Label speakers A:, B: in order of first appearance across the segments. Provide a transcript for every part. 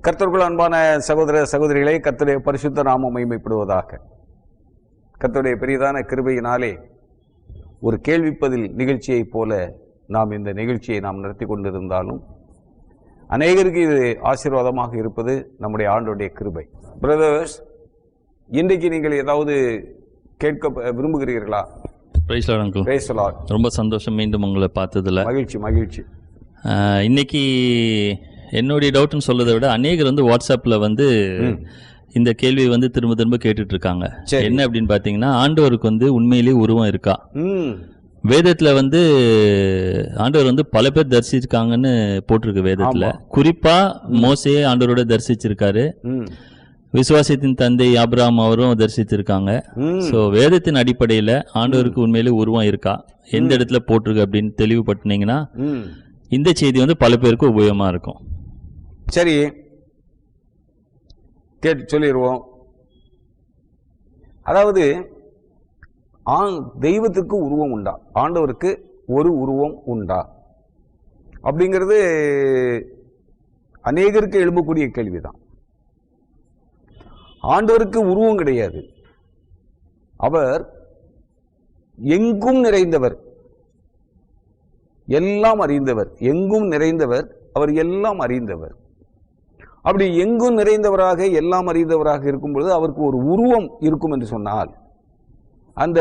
A: கர்த்தருக்குள் அன்பான சகோதர சகோதரிகளை, கர்த்தருடைய பரிசுத்த நாமம் மகிமைப்படுவதாக. கர்த்தருடைய பெரிதான கிருபையினாலே ஒரு கேள்விப்பதில் நிகழ்ச்சியைப் போல நாம் இந்த நிகழ்ச்சியை நடத்தி கொண்டிருந்தாலும் அநேகருக்கு இது ஆசீர்வாதமாக இருப்பது நம்முடைய ஆண்டோடைய கிருபை. பிரதர்ஸ், இன்றைக்கு நீங்கள் ஏதாவது கேட்க விரும்புகிறீர்களா?
B: ரொம்ப சந்தோஷம் மீண்டும் உங்களை பார்த்ததில்ல.
A: மகிழ்ச்சி.
B: இன்னைக்கு என்னுடைய டவுட்னு சொல்றதை விட அநேகர் வாட்ஸ்அப்பில் இந்த கேள்வி திரும்ப திரும்ப கேட்டுட்டு இருக்காங்க. என்ன அப்படின்னு பார்த்தீங்கன்னா, ஆண்டவருக்கு உண்மையிலேயே உருவம் இருக்கா? வேதத்துல ஆண்டவர் பல பேர் தரிசிச்சிருக்காங்கன்னு போட்டிருக்கு வேதத்துல. குறிப்பா மோசே ஆண்டவரோட தரிசிச்சிருக்காரு. விசுவாசத்தின் தந்தை ஆபிரகாம் அவரும் தரிசிச்சிருக்காங்க. ஸோ வேதத்தின் அடிப்படையில ஆண்டவருக்கு உண்மையிலே உருவம் இருக்கா, எந்த இடத்துல போட்டிருக்கு அப்படின்னு தெளிவுபடுத்தினீங்கன்னா இந்த செய்தி பல பேருக்கு உபயோகமா இருக்கும்.
A: சரி, கேட்டு சொல்லிடுவோம். அதாவது தெய்வத்துக்கு உருவம் உண்டா, ஆண்டவருக்கு ஒரு உருவம் உண்டா அப்படிங்கிறது அநேகருக்கு எழும்பக்கூடிய கேள்விதான். ஆண்டவருக்கு உருவம் கிடையாது. அவர் எங்கும் நிறைந்தவர், எல்லாம் அறிந்தவர். எங்கும் நிறைந்தவர், அவர் எல்லாம் அறிந்தவர். அப்படி எங்கும் நிறைந்தவராக எல்லாம் அறிந்தவராக இருக்கும் பொழுது அவருக்கு ஒரு உருவம் இருக்கும் என்று சொன்னால், அந்த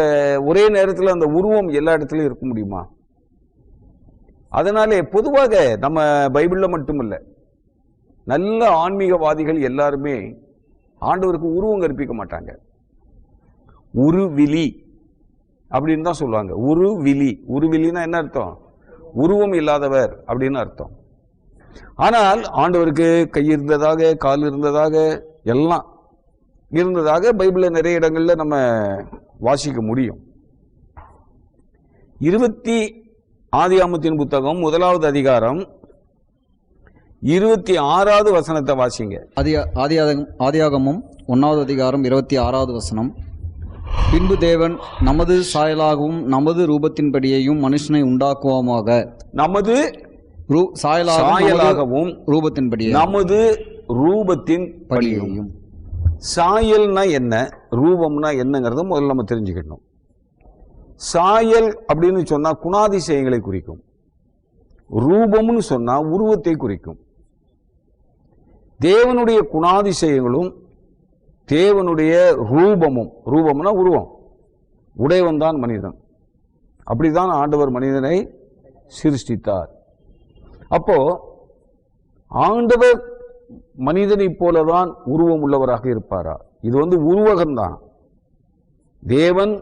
A: ஒரே நேரத்தில் அந்த உருவம் எல்லா இடத்துலையும் இருக்க முடியுமா? அதனாலே பொதுவாக நம்ம பைபிளில் மட்டுமல்ல, நல்ல ஆன்மீகவாதிகள் எல்லாருமே ஆண்டவருக்கு உருவம் கற்பிக்க மாட்டாங்க. உருவிலி அப்படின்னு தான் சொல்லுவாங்க. உருவிலின்னா என்ன அர்த்தம்? உருவம் இல்லாதவர் அப்படின்னு அர்த்தம். ஆனால் ஆண்டவருக்கு கை இருந்ததாக, கால் இருந்ததாக, எல்லாம் இருந்ததாக பைபிளில் நிறைய இடங்கள்ல நம்ம வாசிக்க முடியும். ஆதியாகமத்தின் புத்தகம் 1வது அதிகாரம் 26வது வசனத்தை வாசிங்க.
C: ஆதியாகமம் 1வது அதிகாரம் 26வது வசனம். பின்பு தேவன் நமது சாயலாகவும் நமது ரூபத்தின்படியையும் மனுஷனை உண்டாக்குவோமாக.
A: நமது சாயலாகவும் ரூபத்தின்படி, நமது ரூபத்தின் படியையும். சாயல்னா என்ன, ரூபம்னா என்னங்கிறத முதல்ல நம்ம தெரிஞ்சுக்கணும். சாயல் அப்படின்னு சொன்னா குணாதிசயங்களை குறிக்கும். ரூபம்னு சொன்னா உருவத்தை குறிக்கும். தேவனுடைய குணாதிசயங்களும் தேவனுடைய ரூபம்னா உருவம் உடையவன் தான் மனிதன். அப்படிதான் ஆண்டவர் மனிதனை சிருஷ்டித்தார். அப்போ ஆண்டவர் மனிதனை போலதான் உருவம் உள்ளவராக இருப்பாரா? இது உருவகம்தான். தேவன்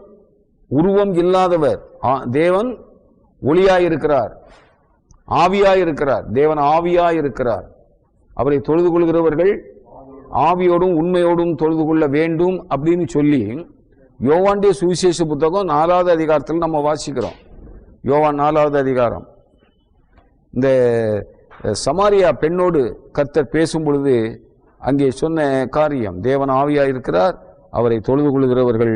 A: உருவம் இல்லாதவர். தேவன் ஒளியாயிருக்கிறார், ஆவியாயிருக்கிறார். தேவன் ஆவியாயிருக்கிறார். அவரை தொழுது கொள்கிறவர்கள் ஆவியோடும் உண்மையோடும் தொழுது கொள்ள வேண்டும் அப்படின்னு சொல்லி யோவானுடைய சுவிசேஷ புத்தகம் 4வது அதிகாரத்தில் நம்ம வாசிக்கிறோம். யோவான் 4வது அதிகாரம். இந்த சமாரியா பெண்ணோடு கர்த்தர் பேசும் பொழுது அங்கே சொன்ன காரியம், தேவன் ஆவியாயிருக்கிறார், அவரை தொழுது கொள்கிறவர்கள்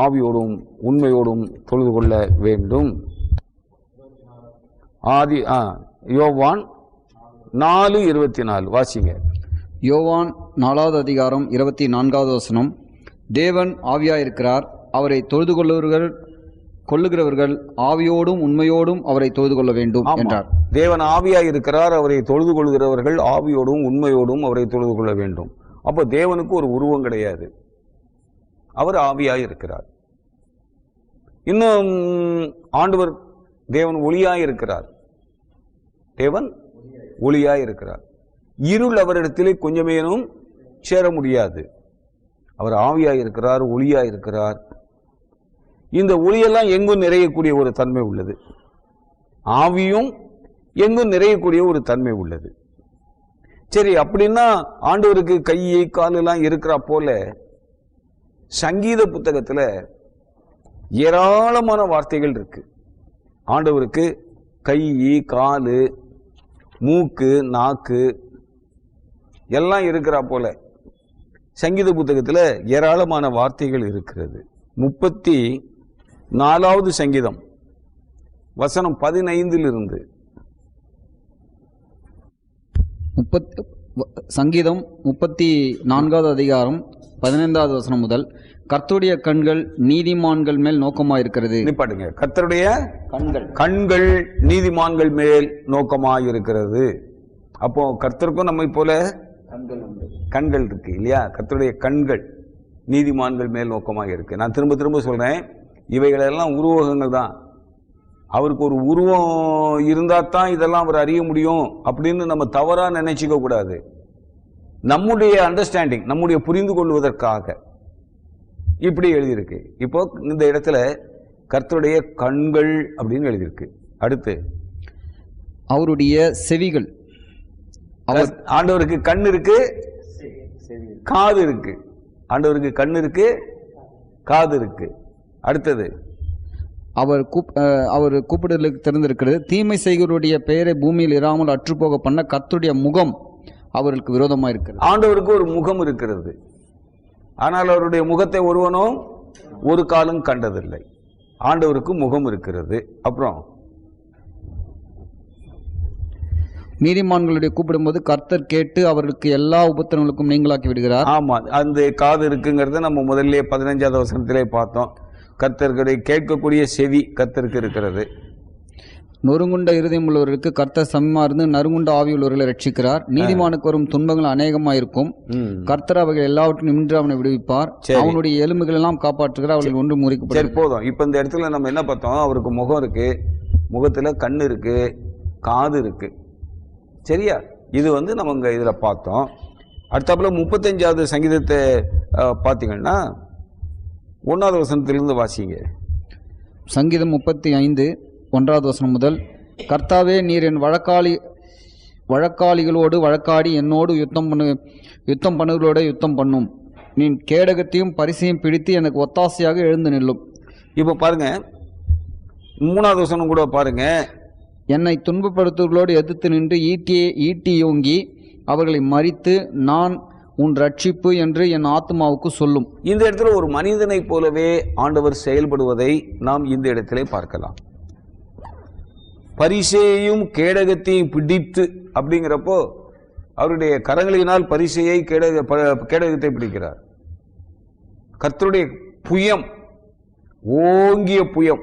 A: ஆவியோடும் உண்மையோடும் தொழுது கொள்ள வேண்டும். யோவான் 4:24 வாசிங்க.
C: யோவான் 4வது அதிகாரம் 24வது வசனம். தேவன் ஆவியாயிருக்கிறார், அவரை தொழுது கொள்ளுகிறவர்கள் ஆவியோடும் உண்மையோடும் அவரை தொழுது கொள்ள வேண்டும் என்றார்.
A: தேவன் ஆவியாயிருக்கிறார், அவரை தொழுது கொள்கிறவர்கள் ஆவியோடும் உண்மையோடும் அவரை தொழுது கொள்ள வேண்டும். அப்போ தேவனுக்கு ஒரு உருவம் கிடையாது, அவர் ஆவியாயிருக்கிறார். இன்னும் ஆண்டவர் தேவன் ஒளியாயிருக்கிறார். தேவன் ஒளியாயிருக்கிறார். இருள் அவரிடத்திலே கொஞ்சமேனும் சேர முடியாது. அவர் ஆவியாயிருக்கிறார், ஒளியாயிருக்கிறார். இந்த ஒளியெல்லாம் எங்கும் நிறையக்கூடிய ஒரு தன்மை உள்ளது. ஆவியும் எங்கும் நிறையக்கூடிய ஒரு தன்மை உள்ளது. சரி, அப்படின்னா ஆண்டவருக்கு கை கால் எல்லாம் இருக்கிறா போல சங்கீத புத்தகத்துல ஏராளமான வார்த்தைகள் இருக்கு. ஆண்டவருக்கு கை, காலு, மூக்கு, நாக்கு எல்லாம் இருக்கிறா போல சங்கீத புத்தகத்துல ஏராளமான வார்த்தைகள் இருக்கிறது. 34வது சங்கீதம் வசனம் 15
C: 30 சங்கீதம் 34வது அதிகாரம் 15வது வசனம் முதல், கர்த்தருடைய கண்கள் நீதிமான்கள் மேல் நோக்கமாயிருக்கிறது.
A: நிப்பாட்டுங்க. கர்த்தருடைய
C: கண்கள்
A: கண்கள் நீதிமான்கள் மேல் நோக்கமாயிருக்கிறது. அப்போ கர்த்தருக்கும் நம்மை போல கண்கள் இருக்கு இல்லையா? கர்த்தருடைய கண்கள் நீதிமான்கள் மேல் நோக்கமாக இருக்கு. நான் திரும்ப திரும்ப சொல்றேன், இவைகளெல்லாம் உருவகங்கள் தான். அவருக்கு ஒரு உருவம் இருந்தால் தான் இதெல்லாம் அவர் அறிய முடியும் அப்படின்னு நம்ம தவறாக நினைச்சிக்க கூடாது. நம்முடைய அண்டர்ஸ்டாண்டிங், நம்முடைய புரிந்து கொள்வதற்காக இப்படி எழுதியிருக்கு. இப்போ இந்த இடத்துல கர்த்தருடைய கண்கள் அப்படின்னு எழுதியிருக்கு. அடுத்து
C: அவருடைய செவிகள்.
A: ஆண்டவருக்கு கண் இருக்கு, காது இருக்கு. ஆண்டவருக்கு கண் இருக்கு, காது இருக்கு. அடுத்தது
C: அவர் கூப்பிடுதலுக்கு திறந்திருக்கிறது. தீமை செய்கிறவருடைய பெயரை பூமியில் இராமல் அற்றுப்போக பண்ண கர்த்தருடைய முகம் அவர்களுக்கு விரோதமாக இருக்கிறது.
A: ஆண்டவருக்கு ஒரு முகம் இருக்கிறது, ஆனால் அவருடைய முகத்தை ஒருவனும் ஒரு காலம் கண்டதில்லை. ஆண்டவருக்கு முகம் இருக்கிறது. அப்புறம்
C: நீதிமான்களுடைய கூப்பிடும்போது கர்த்தர் கேட்டு அவர்களுக்கு எல்லா உபத்திரங்களுக்கும் நீங்களாக்கி விடுகிறார்.
A: ஆமா, அந்த காது இருக்குங்கிறத நம்ம முதல்ல 15வது வசனத்திலே பார்த்தோம். கர்த்தர்களை கேட்கக்கூடிய செவி கர்த்தருக்கு இருக்கிறது.
C: நொறுங்குண்ட இருதயம் உள்ளவர்களுக்கு கர்த்தர் சமமா இருந்து நறுங்குண்ட ஆவியுள்ளவர்களை ரட்சிக்கிறார். நீதிமானுக்கு வரும் துன்பங்கள் அநேகமாயிருக்கும். கர்த்தர் அவைகள் எல்லாவற்றையும் நின்று அவனை விடுவிப்பார். அவனுடைய எலும்புகள் எல்லாம் காப்பாற்றுகிறார். அவர்கள் ஒன்று முறிக்கப்படும்.
A: சரி, போதும். இப்ப இந்த இடத்துல நம்ம என்ன பார்த்தோம்? அவருக்கு முகம் இருக்கு, முகத்துல கண் இருக்கு, காது இருக்கு. சரியா? இது நம்ம இங்க இதுல பார்த்தோம். அடுத்தாப்புல 35வது சங்கீதத்தை பார்த்தீங்கன்னா 1வது வசனத்திலிருந்து வாசிங்க.
C: சங்கீதம் 35 1வது வசனம் முதல், கர்த்தாவே நீர் என் வழக்காளிகளோடு வழக்காடி என்னோடு யுத்தம் பண்ணுகளோட யுத்தம் பண்ணும். நீ கேடகத்தையும் பரிசையும் பிடித்து எனக்கு ஒத்தாசையாக எழுந்து நில்லும்.
A: இப்போ பாருங்க, 3வது வசனம் கூட பாருங்க.
C: என்னை துன்பப்படுத்துவர்களோடு எதிர்த்து நின்று ஈட்டியோங்கி அவர்களை மறித்து நான் உன் ரட்சிப்பு என்று என் ஆத்மாவுக்கு சொல்லும்.
A: இந்த இடத்துல ஒரு மனிதனை போலவே ஆண்டவர் செயல்படுவதை நாம் இந்த இடத்திலே பார்க்கலாம். பரிசையையும் கேடகத்தையும் பிடித்து அப்படிங்கிறப்போ அவருடைய கரங்களினால் பரிசையை கேடகத்தை பிடிக்கிறார். கர்த்தருடைய புயம், ஓங்கிய புயம்,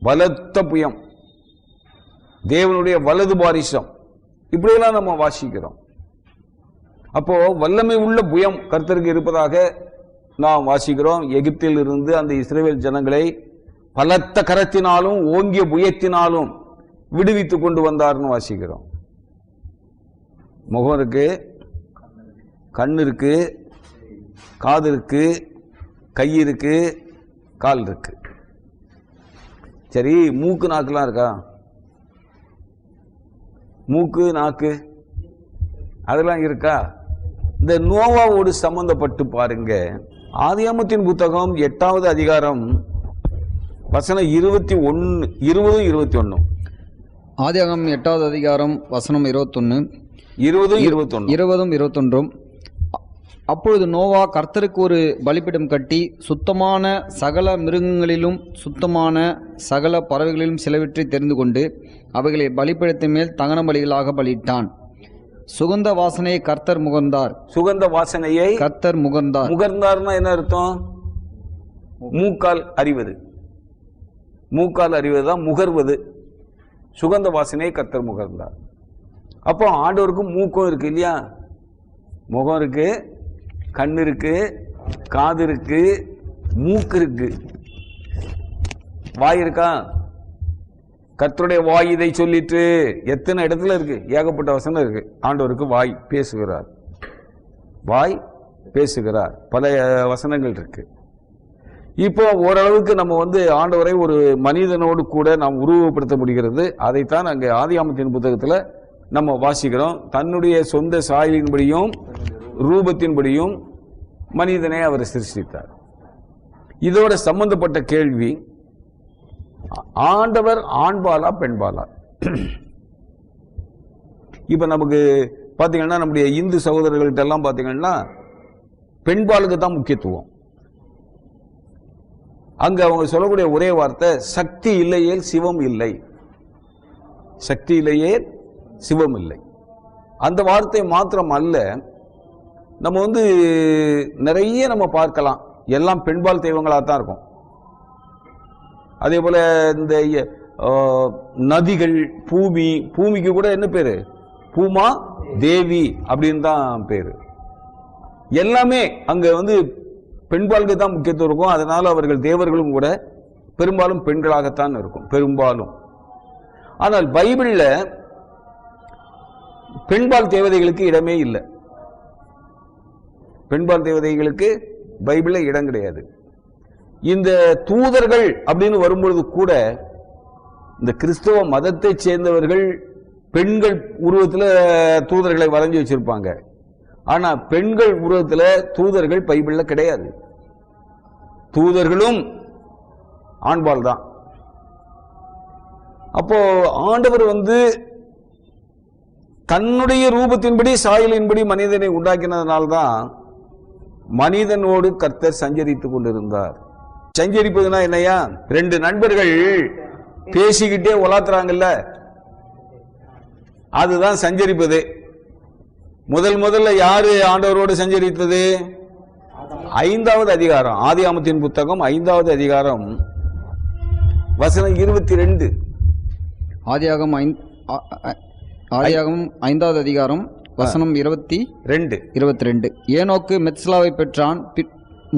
A: பலத்த புயம், தேவனுடைய வலது பாரிசம், இப்படியெல்லாம் நம்ம வாசிக்கிறோம். அப்போ வல்லமை உள்ள புயம் கர்த்தருக்கு இருப்பதாக நாம் வாசிக்கிறோம். எகிப்தில் இருந்து அந்த இஸ்ரவேல் ஜனங்களை பலத்த கரத்தினாலும் ஓங்கிய புயத்தினாலும் விடுவித்து கொண்டு வந்தார்னு வாசிக்கிறோம். முகம் இருக்கு, கண் இருக்கு, காது இருக்கு, கை இருக்கு, கால் இருக்கு. சரி, மூக்கு நாக்குலாம் இருக்கா? மூக்கு நாக்கு அதெல்லாம் இருக்கா? இந்த நோவாவோடு சம்பந்தப்பட்டு பாருங்க. ஆதியாகமத்தின் புத்தகம் 8வது அதிகாரம் வசனம் 21 21.
C: ஆதியாகமம் 8வது அதிகாரம் வசனம் 21 20 21. அப்பொழுது நோவா கர்த்தருக்கு ஒரு பலிபீடம் கட்டி சுத்தமான சகல மிருகங்களிலும் சுத்தமான சகல பறவைகளிலும் சிலவற்றை தெரிந்து கொண்டு அவைகளை பலிபீடத்தின் மேல் தகன பலிகளாக பலியிட்டான். சுகந்த வாசனையை கர்த்தர் முகர்ந்தார்.
A: சுகந்த வாசனையை
C: கர்த்தர் முகர்ந்தார்.
A: முகர்ந்தார்னா என்ன அர்த்தம்? மூக்கால் அறிவது. மூக்கால் அறிவதுதான் முகர்வது. சுகந்த வாசனையை கர்த்தர் முகர்ந்தார். அப்போ ஆண்டவருக்கும் மூக்கும் இருக்கு இல்லையா? முகம் இருக்கு, கண் இருக்கு, காது இருக்கு, மூக்கு இருக்கு, வாய் இருக்கா? கர்த்தருடைய வாய் இதை சொல்லிட்டு எத்தனை இடத்துல இருக்கு, ஏகப்பட்ட வசனம் இருக்கு. ஆண்டவருக்கு வாய் பேசுகிறார், வாய் பேசுகிறார், பல வசனங்கள் இருக்கு. இப்போ ஓரளவுக்கு நம்ம ஆண்டவரை ஒரு மனிதனோடு கூட நாம் உருவப்படுத்த முடிகிறது. அதைத்தான் அங்கே ஆதியாகமத்தின் புத்தகத்தில் நம்ம வாசிக்கிறோம். தன்னுடைய சொந்த சாயலின்படியும் ரூபத்தின்படியும் மனிதனை அவர் சிருஷ்டித்தார். இதோட சம்பந்தப்பட்ட கேள்வி, ஆண்டவர் ஆண்பாலா பெண்பாலா? இப்ப நமக்கு பாத்தீங்கன்னா நம்முடைய இந்து சகோதரர்கள்ட்ட எல்லாம் பாத்தீங்கன்னா பெண்பாலுக்கு தான் முக்கியத்துவம். அங்க அவங்க சொல்லக்கூடிய ஒரே வார்த்தை, சக்தி இல்லையே சிவம் இல்லை, சக்தி இல்லையே சிவம் இல்லை. அந்த வார்த்தை மாத்திரம் அல்ல, நம்ம வந்து நிறைய நம்ம பார்க்கலாம், எல்லாம் பெண்பால் தெய்வங்களாக தான் இருக்கும். அதே போல இந்த நதிகள், பூமிக்கு கூட என்ன பேரு? பூமா தேவி அப்படின்னு தான் பேரு. எல்லாமே அங்க வந்து பெண்பாலுக்கு தான் முக்கியத்துவம் இருக்கும். அதனால அவர்கள் தேவர்களும் கூட பெரும்பாலும் பெண்களாகத்தான் இருக்கும் பெரும்பாலும். ஆனால் பைபிள்ல பெண்பால் தேவதைகளுக்கு இடமே இல்லை. பெண்பால் தேவதைகளுக்கு பைபிள்ல இடம் கிடையாது. இந்த தூதர்கள் அப்படின்னு வரும்பொழுது கூட இந்த கிறிஸ்தவ மதத்தை சேர்ந்தவர்கள் பெண்கள் உருவத்தில் தூதர்களை வரைஞ்சி வச்சிருப்பாங்க. ஆனா பெண்கள் உருவத்தில் தூதர்கள் பைபிள்ல கிடையாது. தூதர்களும் ஆண்பால் தான். அப்போ ஆண்டவர் வந்து தன்னுடைய ரூபத்தின்படி சாயலின்படி மனிதனை உண்டாக்கினதுனால்தான் மனிதனோடு கர்த்தர் சஞ்சரித்துக் கொண்டிருந்தார். சஞ்சரிப்பதுனா என்னையா? ரெண்டு நண்பர்கள் பேசிக்கிட்டே உலாத்துறாங்கல்ல, அதுதான் சஞ்சரிப்பது. முதல்ல யாரு ஆண்டவரோடு சஞ்சரித்தது? 5வது அதிகாரம், ஆதியாகமத்தின் புத்தகம் 5வது அதிகாரம் வசனம் 22.
C: ஆதியாகமம் 5வது அதிகாரம் வசனம் 22. ஏனோக்கு மெத்சலாவை பெற்றான்.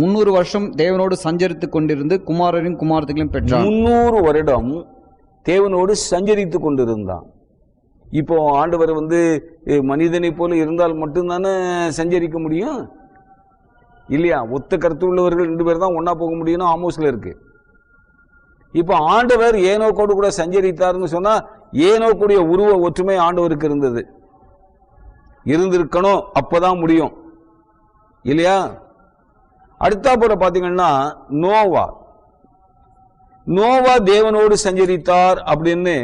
C: 300 வருஷம் தேவனோடு சஞ்சரித்துக் கொண்டிருந்து குமாரரையும் குமாரத்தையும் பெற்றான்.
A: 300 வருடம் தேவனோடு சஞ்சரித்துக் கொண்டிருந்தான். இப்போ ஆண்டவர் வந்து மனிதனை போல இருந்தால் மட்டும்தானே சஞ்சரிக்க முடியும் இல்லையா? ஒத்த கருத்து உள்ளவர்கள் 2 பேர் தான் ஒன்னா போக முடியும்னு ஆமோஸ்ல இருக்கு. இப்போ ஆண்டவர் ஏனோக்கோடு கூட சஞ்சரித்தார்னு சொன்னா ஏனோக்குடைய உருவ ஒற்றுமை ஆண்டவருக்கு இருந்திருக்கணும், அப்பதான் முடியும் இல்லையா? அடுத்தாப்புற பாத்தீங்கன்னா நோவா தேவனோடு சஞ்சரித்தார் அப்படின்னு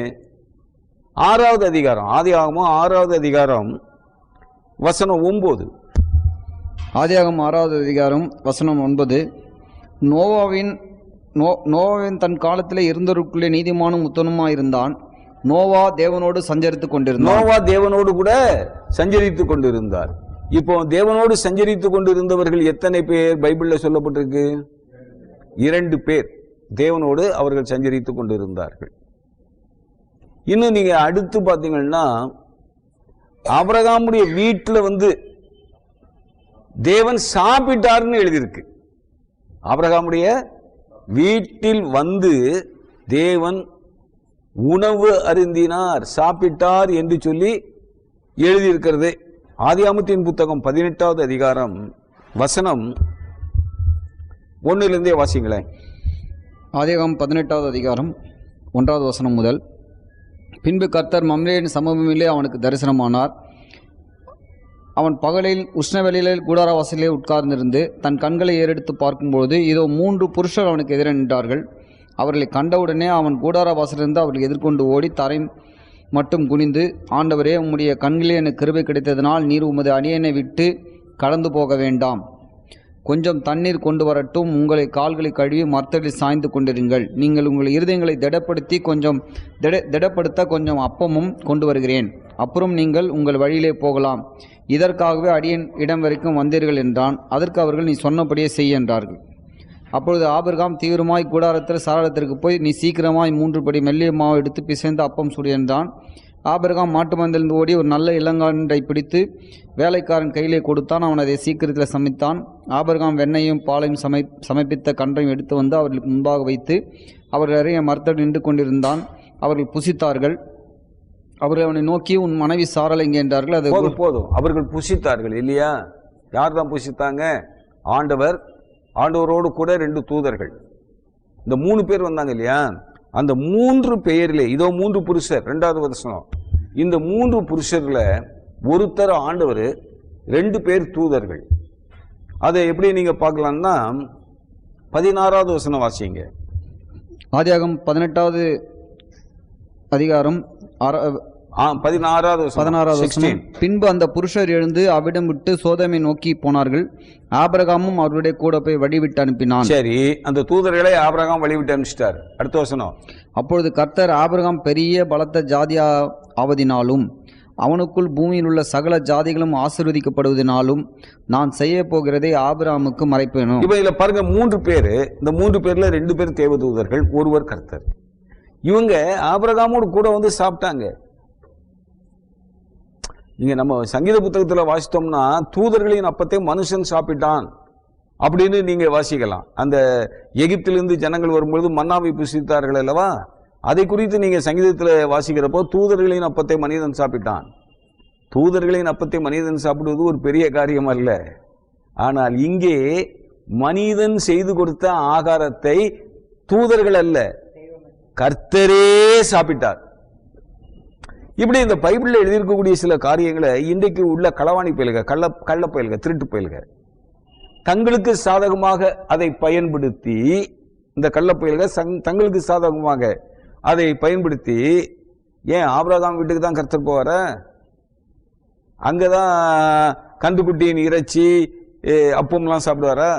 A: 6வது அதிகாரம், ஆதியாகமம் 6வது அதிகாரம் வசனம் 9.
C: ஆதியாகமம் 6வது அதிகாரம் வசனம் 9. நோவாவின் தன் காலத்திலே இருந்தவருக்குள்ளே நீதிமானும் உத்தமமாயிருந்தான். நோவா தேவனோடு சஞ்சரித்துக் கொண்டிருந்தார். நோவா தேவனோடு கூட சஞ்சரித்துக் கொண்டிருந்தார். இப்போ தேவனோடு சஞ்சரித்துக் கொண்டிருந்தவர்கள் எத்தனை பேர் பைபிள்ல சொல்லப்பட்டிருக்கு? 2 பேர் தேவனோடு அவர்கள் சஞ்சரித்துக் கொண்டிருந்தார்கள். இன்னும் நீங்க அடுத்து பாத்தீங்கன்னா ஆபிரகாமுடைய வீட்டுல வந்து தேவன் சாப்பிட்டார்னு எழுதியிருக்கு. ஆபிரகாமுடைய வீட்டில் வந்து தேவன் உணவு அருந்தினார், சாப்பிட்டார் என்று சொல்லி எழுதியிருக்கிறது. ஆதியாகமத்தின் புத்தகம் 18வது அதிகாரம் வசனம் 1 வாசிங்களேன். ஆதியாகமம் 18வது அதிகாரம் 1வது வசனம் முதல். பின்பு கர்த்தர் மம்ரேயின் சமபூமியிலே அவனுக்கு தரிசனமானார். அவன் பகலில் உஷ்ணவெளியில் கூடார வாசலிலே உட்கார்ந்திருந்து தன் கண்களை ஏறெடுத்து பார்க்கும்போது இதோ 3 புருஷர் அவனுக்கு எதிரே நின்றார்கள். அவர்களை கண்டவுடனே அவன் கூடார வாசலிருந்து அவர்களை எதிர்கொண்டு ஓடி தரை மட்டும் குனிந்து, ஆண்டவரே, உம்முடைய கண்களே எனக்கு கிருபை கிடைத்ததனால் நீர் உமது அடியனை விட்டு கடந்து போக வேண்டாம். கொஞ்சம் தண்ணீர் கொண்டு வரட்டும். உங்களை கால்களை கழுவி மரத்தடில் சாய்ந்து கொண்டிருங்கள். நீங்கள் உங்கள் இருதயங்களை திடப்படுத்த கொஞ்சம் அப்பமும் கொண்டு வருகிறேன். அப்புறம் நீங்கள் உங்கள் வழியிலே போகலாம். இதற்காகவே அடியன் இடம் வரைக்கும் வந்தீர்கள் என்றான். அதற்கு அவர்கள், நீ சொன்னபடியே செய் என்றார்கள். அப்பொழுது ஆபிரகாம் தீவிரமாய் கூடாரத்தில் சாராளத்திற்கு போய், நீ சீக்கிரமாய் 3 படி மெல்லிய மாவு எடுத்து பிசைந்து அப்பம் சுடு என்றான். ஆபிரகாம் மாட்டு மந்தையிலிருந்து ஓடி ஒரு நல்ல இளங்காண்டை பிடித்து வேலைக்காரன் கையிலே கொடுத்தான். அவன் அதை சீக்கிரத்தில் சமைத்தான். ஆபிரகாம் வெண்ணையும் பாலையும் சமைப்பித்த கன்றையும் எடுத்து வந்து அவர்களுக்கு முன்பாக வைத்து அவர்கள் அறிய மரத்தடி நின்று கொண்டிருந்தான். அவர்கள் புசித்தார்கள். அவர்கள் அவனை நோக்கி, உன் மனைவி சாரல் எங்கே என்றார்கள். அது
A: போதும், அவர்கள் புசித்தார்கள் இல்லையா? யார் தான் புசித்தாங்க? ஆண்டவரோடு கூட 2 தூதர்கள், இந்த 3 பேர் வந்தாங்க இல்லையா? அந்த 3 பெயரிலே இதோ 3 புருஷர், 2வது வசனம். இந்த 3 புருஷர்ல ஒருத்தர் ஆண்டவர், 2 பேர் தூதர்கள். அதை எப்படி நீங்க பார்க்கலாம்னா 16வது வசனம் வாசிங்க.
C: ஆதியாகமம் 18வது அதிகாரம்
A: 16வது வசனம்.
C: பின்பு அந்த புருஷர் எழுந்து அவ்விடம் விட்டு சோதோமை நோக்கி போனார்கள். ஆபிரகாமும் அவருடைய கூட போய் வழிவிட்டு அனுப்பினான்.
A: சரி, அந்த தூதர்களை ஆபிரகாம் வழிவிட்டு அனுப்பிச்சிட்டார். அடுத்த வசனம்.
C: அப்பொழுது கர்த்தர், ஆபிரகாம் பெரிய பலத்த ஜாதியா ஆவதினாலும் அவனுக்குள் பூமியில் உள்ள சகல ஜாதிகளும் ஆசீர்வதிக்கப்படுவதனாலும் நான் செய்ய போகிறதை ஆபிரகாமுக்கு மறைப்பேனோ.
A: இப்ப இதுல பாருங்க 3 பேரு, இந்த 3 பேர்ல 2 பேர் தேவதூதர்கள், ஒருவர் கர்த்தர். இவங்க ஆபிரகாமோடு கூட வந்து சாப்பிட்டாங்க. இங்க நம்ம சங்கீத புத்தகத்துல வாசித்தோம்னா தூதர்களின் அப்பத்தை மனுஷன் சாப்பிட்டான் அப்படின்னு நீங்க வாசிக்கலாம். அந்த எகிப்திலிருந்து ஜனங்கள் வரும்பொழுது மன்னாவை புசித்தார்கள் அல்லவா, அதை குறித்து நீங்க சங்கீதத்துல வாசிக்கிறப்போ தூதர்களின் அப்பத்தை மனிதன் சாப்பிட்டான். தூதர்களின் அப்பத்தை மனிதன் சாப்பிடுவது ஒரு பெரிய காரியம் அல்ல. ஆனால் இங்கே மனிதன் செய்து கொடுத்த ஆகாரத்தை தூதர்கள் அல்ல, கர்த்தரே சாப்பிட்டார். இப்படி இந்த பைபிள்ல எழுதியிருக்கக்கூடிய சில காரியங்களை இன்றைக்கு உள்ள களவாணி பயல்க, கள்ள பயல்க, திருட்டு பயல்க தங்களுக்கு சாதகமாக அதை பயன்படுத்தி, இந்த கள்ள பயல்க தங்களுக்கு சாதகமாக அதை பயன்படுத்தி, ஏன் ஆபிரகாம் வீட்டுக்கு தான் கர்த்தர் போவார, அங்கதான் கன்றுக்குட்டியின் இறைச்சி அப்பம்லாம் சாப்பிடுவாரா?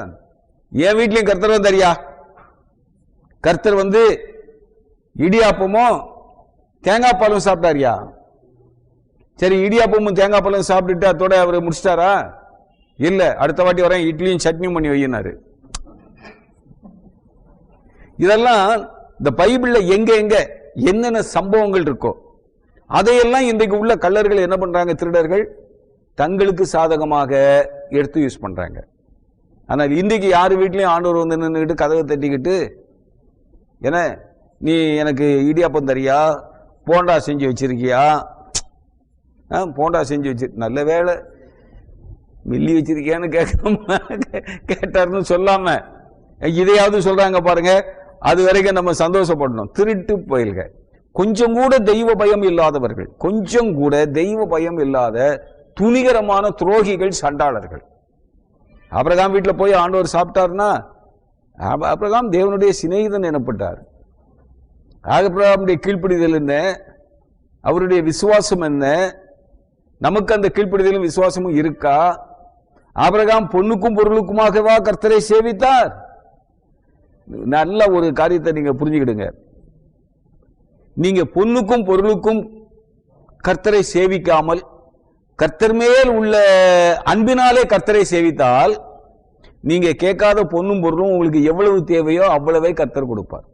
A: என் வீட்லயும் கர்த்தர் வந்தாரியா? கர்த்தர் வந்து இடியாப்பமும் தேங்காய் பாலும் சாப்பிட்டாரியா? சரி, இடியாப்பமும் தேங்காய் பாலும் சாப்பிட்டுட்டு அதோட அவர் முடிச்சிட்டாரா? இல்ல, அடுத்த வாட்டி வரேன் இட்லியும் சட்னியும் பண்ணி வையினாரு. இதெல்லாம் இந்த பைபிள்ல எங்க எங்க என்னென்ன சம்பவங்கள் இருக்கோ அதையெல்லாம் இன்றைக்கு உள்ள கள்ளர்கள் என்ன பண்றாங்க, திருடர்கள் தங்களுக்கு சாதகமாக எடுத்து யூஸ் பண்றாங்க. ஆனால் இன்றைக்கு யார் வீட்லயும் ஆண்டவர் வந்து நின்றுக்கிட்டு கதவை தட்டிக்கிட்டு, என்ன நீ எனக்கு இடியாப்பம் தரியா, போண்டா செஞ்சு வச்சிருக்கியா, போண்டா செஞ்சு வச்சு, நல்ல வேலை மில்லி வச்சிருக்கியான்னு கேட்டாருன்னு சொல்லாம இதையாவது சொல்றாங்க பாருங்க. அது வரைக்கும் நம்ம சந்தோஷப்படணும். திருட்டு பயல்க, கொஞ்சம் கூட தெய்வ பயம் இல்லாதவர்கள், கொஞ்சம் கூட தெய்வ பயம் இல்லாத துணிகரமான துரோகிகள், சண்டாளர்கள். ஆபிரகாம் வீட்டில் போய் ஆண்டவர் சாப்பிட்டார்னா ஆபிரகாம் தேவனுடைய சிநேகிதன் எனப்பட்டார். ஆபிரகாமுடைய கீழ்ப்படிதல் என்ன, அவருடைய விசுவாசம் என்ன, நமக்கு அந்த கீழ்ப்படிதலும் விசுவாசமும் இருக்கா? ஆபிரகாம் பொண்ணுக்கும் பொருளுக்குமாகவா கர்த்தரை சேவித்தார்? நல்ல ஒரு காரியத்தை நீங்க புரிஞ்சுக்கிடுங்க. நீங்க பொண்ணுக்கும் பொருளுக்கும் கர்த்தரை சேவிக்காமல் கர்த்தர் மேல் உள்ள அன்பினாலே கர்த்தரை சேவித்தால், நீங்க கேட்காத பொண்ணும் பொருளும் உங்களுக்கு எவ்வளவு தேவையோ அவ்வளவே கர்த்தர் கொடுப்பார்.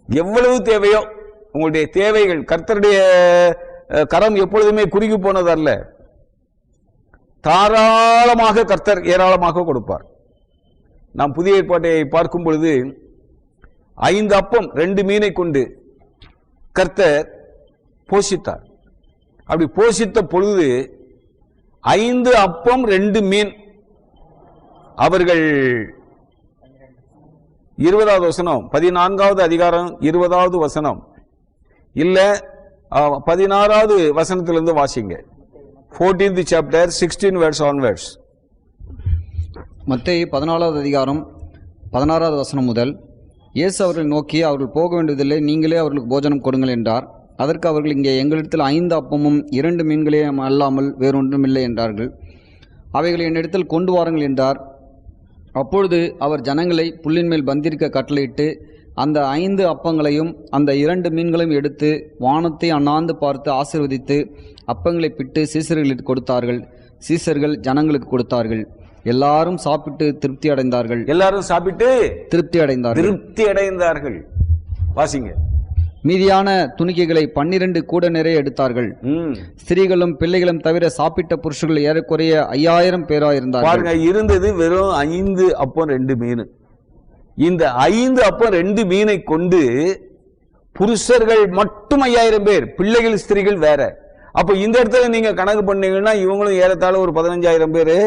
A: எவ்வளவு தேவையோ உங்களுடைய தேவைகள், கர்த்தருடைய கரம் எப்பொழுதுமே குறுகி போனதல்ல, தாராளமாக கர்த்தர் ஏராளமாக கொடுப்பார். நாம் புதிய ஏற்பாட்டை பார்க்கும் பொழுது 5 அப்பம் 2 மீனை கொண்டு கர்த்தர் போஷித்தார். அப்படி போஷித்த பொழுது 5 அப்பம் 2 மீன், அவர்கள் 20வது வசனம், 14வது அதிகாரம் 20வது வசனம், இல்ல 16வது வசனத்திலிருந்து வாசிங்க. 14th chapter 16 verse onwards.
C: மத்தேயு 14வது அதிகாரம் 16வது வசனம் முதல், இயேசு அவர்களை நோக்கி, அவர்கள் போக வேண்டியதில்லை, நீங்களே அவர்களுக்கு போஜனம் கொடுங்கள் என்றார். அதற்கு அவர்கள், இங்கே எங்களிடத்தில் 5 அப்பமும் 2 மீன்களையும் அல்லாமல் வேறொன்றும் இல்லை என்றார்கள். அவைகளை என்னிடத்தில் கொண்டு வாருங்கள் என்றார். அப்பொழுது அவர் ஜனங்களை புல்லின் மேல் பந்திருக்க கட்டளையிட்டு அந்த 5 அப்பங்களையும் அந்த 2 மீன்களையும் எடுத்து வானத்தை அண்ணாந்து பார்த்து ஆசீர்வதித்து அப்பங்களை பிட்டு சீசர்களுக்கு கொடுத்தார்கள். சீசர்கள் ஜனங்களுக்கு கொடுத்தார்கள். எல்லாரும் சாப்பிட்டு திருப்தி அடைந்தார்கள்.
A: எல்லாரும் சாப்பிட்டு
C: திருப்தி
A: அடைந்தார்கள். வாசிங்க.
C: மீதியான துணிக்கைகளை 12 கூட நிறைய எடுத்தார்கள். ஸ்திரீகளும் பிள்ளைகளும் தவிர சாப்பிட்ட புருஷர்கள் ஏறக்குறைய 5000 பேராயிருந்தார்கள்.
A: பாருங்க, இருந்தது வெறும் 5 அப்பம் 2 மீன். இந்த 5 அப்பம் 2 மீனை கொண்டு புருஷர்கள் மட்டும் 5000 பேர், பிள்ளைகள் ஸ்திரீகள் வேற. அப்ப இந்த இடத்துல நீங்க கணக்கு பண்ணீங்கன்னா இவங்களும் ஏறத்தாழ ஒரு 15000 பேரு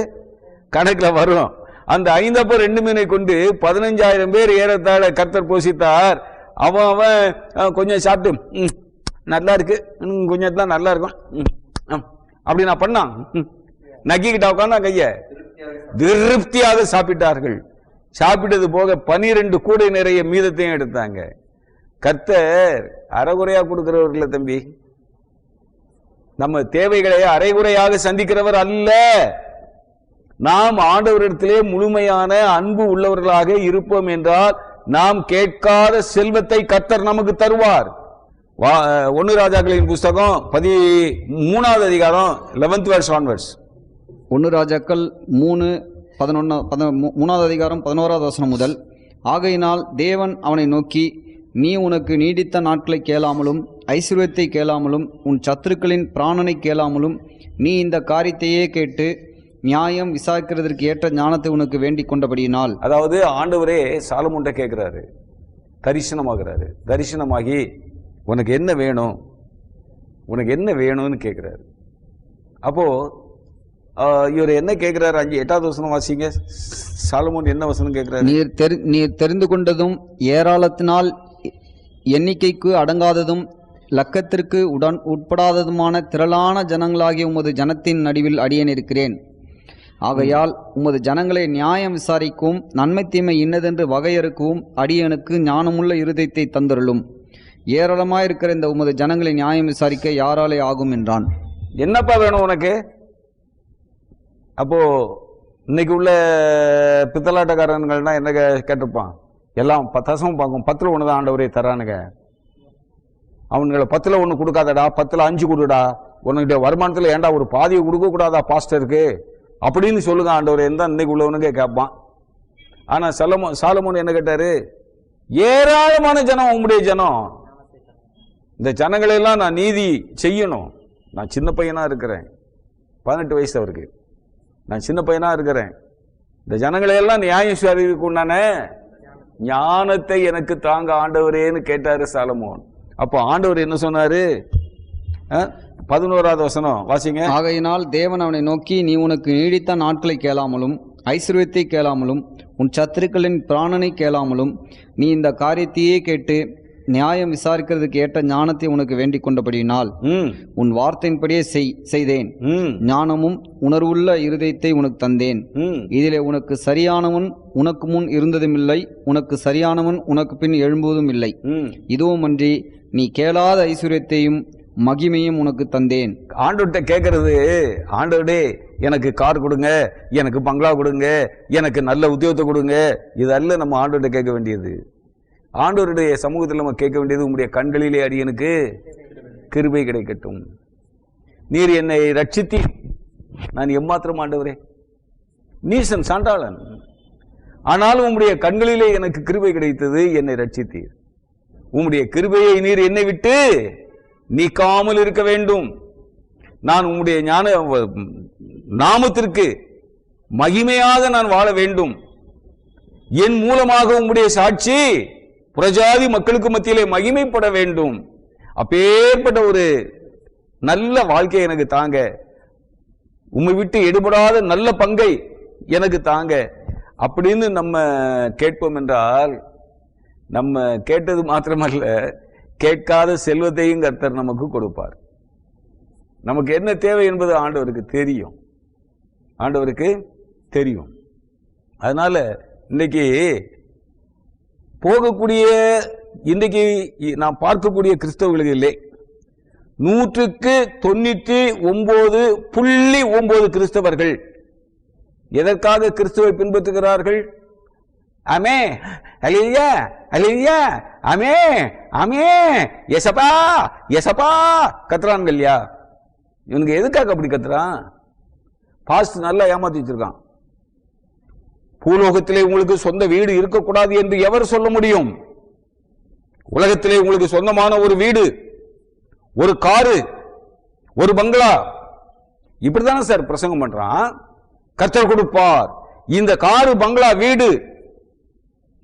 A: கணக்குல வரும். அந்த 5 அப்பம் 2 மீனை கொண்டு 15000 பேர் ஏறத்தாழ கர்த்தர் போஷித்தார். அவன் கொஞ்சம் சாப்பிட்டு நல்லா இருக்கு, கொஞ்சம் தான் நல்லா இருக்கும் அப்படி நான் பண்ணான், நக்கிக்கிட்ட உட்காந்து கைய திருப்தியாக சாப்பிட்டார்கள். சாப்பிட்டது போக 12 கூடை நிறைய மீதத்தையும் எடுத்தாங்க. கர்த்தர் அரைகுறையா கொடுக்கிறவர்கள தம்பி, நம்ம தேவைகளை அரைகுறையாக சந்திக்கிறவர் அல்ல. நாம் ஆண்டவரிடத்திலே முழுமையான அன்பு உள்ளவர்களாக இருப்போம் என்றால் நாம் கேட்காத செல்வத்தை கர்த்தர் நமக்கு தருவார். ஒன்னு ராஜாக்களின் புஸ்தகம் 13வது அதிகாரம் 11th verse onwards.
C: 1 ராஜாக்கள் 3:11 அதிகாரம் 11வது வசனம் முதல். ஆகையினால் தேவன் அவனை நோக்கி, நீ உனக்கு நீடித்த நாட்களை கேளாமலும் ஐஸ்வர்யத்தை கேளாமலும் உன் சத்துருக்களின் பிராணனை கேளாமலும் நீ இந்த காரியத்தையே கேட்டு நியாயம் விசாரிக்கிறதற்கு ஏற்ற ஞானத்தை உனக்கு வேண்டிக் கொண்டபடியினால்.
A: அதாவது ஆண்டவரே சாலமோன்ட்ட கேட்கிறாரு, தரிசனமாகிறாரு. தரிசனமாகி உனக்கு என்ன வேணும், உனக்கு என்ன வேணும்னு கேட்கிறாரு. அப்போ இவர் என்ன கேட்கிறாரு? 8வது வசனம் வாசிங்க. சாலமோன் என்ன வசனம் கேட்கிறாரு?
C: நீர் தெரிந்து கொண்டதும் ஏராளத்தினால் எண்ணிக்கைக்கு அடங்காததும் லக்கத்திற்கு உட்படாததுமான திரளான ஜனங்களாகிய உமது ஜனத்தின் நடுவில் அடியேன் இருக்கிறேன். ஆகையால் உமது ஜனங்களை நியாயம் விசாரிக்கவும் நன்மை தீமை இன்னதென்று வகையறுக்கவும் அடியனுக்கு ஞானமுள்ள இருதயத்தை தந்தருளும். ஏராளமாயிருக்கிற இந்த உமது ஜனங்களை நியாயம் விசாரிக்க யாராலே ஆகும் என்றான்.
A: என்னப்பா வேணும் உனக்கு? அப்போ இன்னைக்கு உள்ள பித்தலாட்டக்காரன்கள்னா என்ன கேட்டிருப்பான்? எல்லாம் 10 பார்க்கும், 10ல் 1 தான் ஆண்டவரே தரானுங்க. அவனுங்களை 10ல் 1 கொடுக்காதடா, 10ல் 5 கொடுடா, உனக்கிட்ட வருமானத்தில் ஏன்டா ஒரு பாதியை கொடுக்க கூடாதா பாஸ்டருக்கு அப்படின்னு சொல்லுங்க ஆண்டவரே தான் இன்னைக்கு உள்ளவனுங்க கேட்பான். ஆனா சாலமோன் என்ன கேட்டாரு? ஏராளமான ஜனம் உங்களுடைய ஜனம், இந்த ஜனங்களெல்லாம் நான் நீதி செய்யணும். நான் சின்ன பையனா இருக்கிறேன், 18 வயசு அவருக்கு. நான் சின்ன பையனா இருக்கிறேன். இந்த ஜனங்களையெல்லாம் நியாயம் விசாரிக்க உண்டான ஞானத்தை எனக்கு தாங்க ஆண்டவரேன்னு கேட்டாரு சாலமோன். அப்போ ஆண்டவர் என்ன சொன்னாரு? 11வது வசனம் வாசிங்க.
C: ஆகையினால் தேவன் அவனை நோக்கி, நீ உனக்கு நீடித்த நாட்களை கேளாமலும் ஐஸ்வர்யத்தை கேளாமலும் உன் சத்துருக்களின் பிராணனை கேளாமலும் நீ இந்த காரியத்தையே கேட்டு நியாயம் விசாரிக்கிறதுக்கு ஏற்ற ஞானத்தை உனக்கு வேண்டிக் கொண்டபடியினால் உன் வார்த்தையின்படியே செய்தேன். ஞானமும் உணர்வுள்ள இருதயத்தை உனக்கு தந்தேன். இதிலே உனக்கு சரியானவன் உனக்கு முன் இருந்ததுமில்லை, உனக்கு சரியானவன் உனக்கு பின் எழும்புவதும் இல்லை. இதுவுமன்றி நீ கேளாத ஐஸ்வர்யத்தையும் மகிமையும் உனக்கு தந்தேன்.
A: ஆண்டவர்கிட்ட கேட்கறது, ஆண்டவரே எனக்கு கார் கொடுங்க, எனக்கு பங்களா கொடுங்க, எனக்கு நல்ல உத்தியோகத்தை கொடுங்க, இதல்ல நம்ம ஆண்டவர்கிட்ட கேட்க வேண்டியது. ஆண்டவருடைய சமூகத்தில் நம்ம கேட்க வேண்டியது, உங்களுடைய கண்களிலே அடியனுக்கு கிருபை கிடைக்கட்டும், நீர் என்னை ரட்சித்தி. நான் எம்மாத்திரம் ஆண்டவரே, நீசன் சாண்டாளன், ஆனாலும் உம்முடைய கண்களிலே எனக்கு கிருபை கிடைத்தது, என்னை ரட்சித்தீர். உம்முடைய கிருபையை நீர் என்னை விட்டு நீக்காமல் இருக்க வேண்டும். நான் உம்முடைய ஞான நாமத்திற்கு மகிமையாக நான் வாழ வேண்டும். என் மூலமாக உம்முடைய சாட்சி புறஜாதி மக்களுக்கு மத்தியிலே மகிமைப்பட வேண்டும். அப்பேற்பட்ட ஒரு நல்ல வாழ்க்கை எனக்கு தாங்க, உம்மை விட்டு எடுபடாத நல்ல பங்கை எனக்கு தாங்க அப்படின்னு நம்ம கேட்போம் என்றால், நம்ம கேட்டது மாத்திரமல்ல, கேட்காத செல்வத்தையும் கர்த்தர் நமக்கு கொடுப்பார். நமக்கு என்ன தேவை என்பது ஆண்டவருக்கு தெரியும், ஆண்டவருக்கு தெரியும். அதனால இன்னைக்கு போகக்கூடிய, இன்றைக்கு நாம் பார்க்கக்கூடிய கிறிஸ்தவர்களிலே 199.9 கிறிஸ்தவர்கள் எதற்காக கிறிஸ்துவை பின்பற்றுகிறார்கள்? அமே அல்லேலூயா அல்லேலூயா, அமே அமே, எசப்பா எசப்பா கத்துறான் இல்லையா? இவனுக்கு எதுக்காக அப்படி கத்துறான்? பாஸ்ட் நல்லா ஏமாத்தி வச்சிருக்கான். பூலோகத்திலே உங்களுக்கு சொந்த வீடு இருக்கக்கூடாது என்று எவர் சொல்ல முடியும்? உலகத்திலே உங்களுக்கு சொந்தமான ஒரு வீடு, ஒரு காரு, ஒரு பங்களா, இப்படித்தானே சார் பிரசங்கம் பண்றான். கர்த்தர் கொடுப்பார் இந்த காரு, பங்களா, வீடு.